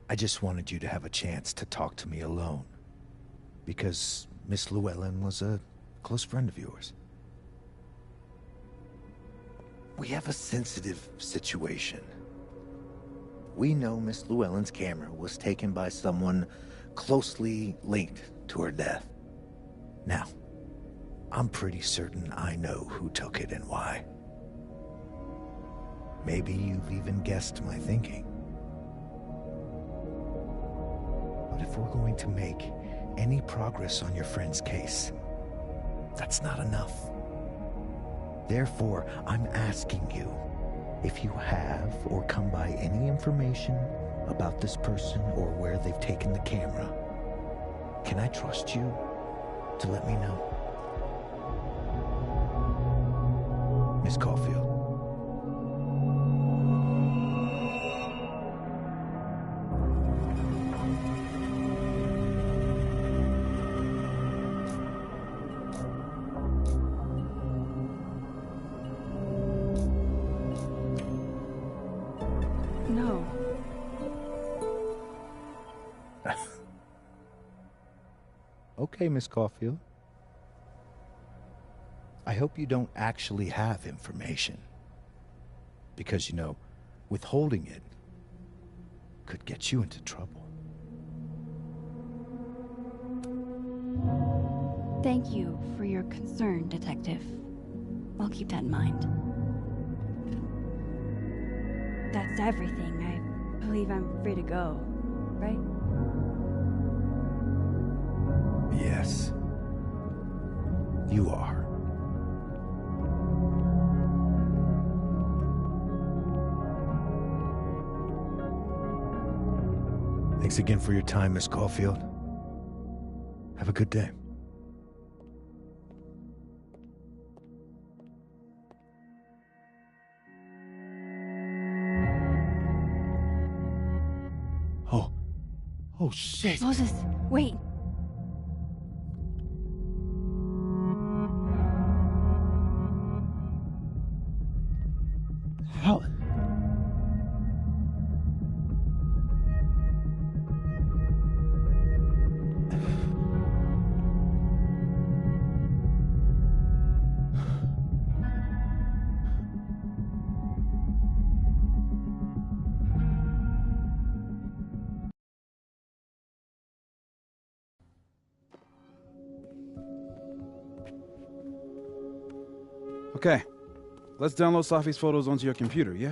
I just wanted you to have a chance to talk to me alone, because Miss Llewellyn was a close friend of yours. We have a sensitive situation. We know Miss Llewellyn's camera was taken by someone closely linked to her death. Now, I'm pretty certain I know who took it and why. Maybe you've even guessed my thinking. But if we're going to make any progress on your friend's case, that's not enough. Therefore, I'm asking you if you have or come by any information about this person or where they've taken the camera. Can I trust you to let me know? Miss Caulfield. No. Okay, Miss Caulfield. I hope you don't actually have information. Because, you know, withholding it could get you into trouble. Thank you for your concern, Detective. I'll keep that in mind. That's everything. I believe I'm free to go, right? Yes. You are. Thanks again for your time, Miss Caulfield. Have a good day. Oh, shit. Moses, wait. How? Okay. Let's download Safi's photos onto your computer, yeah?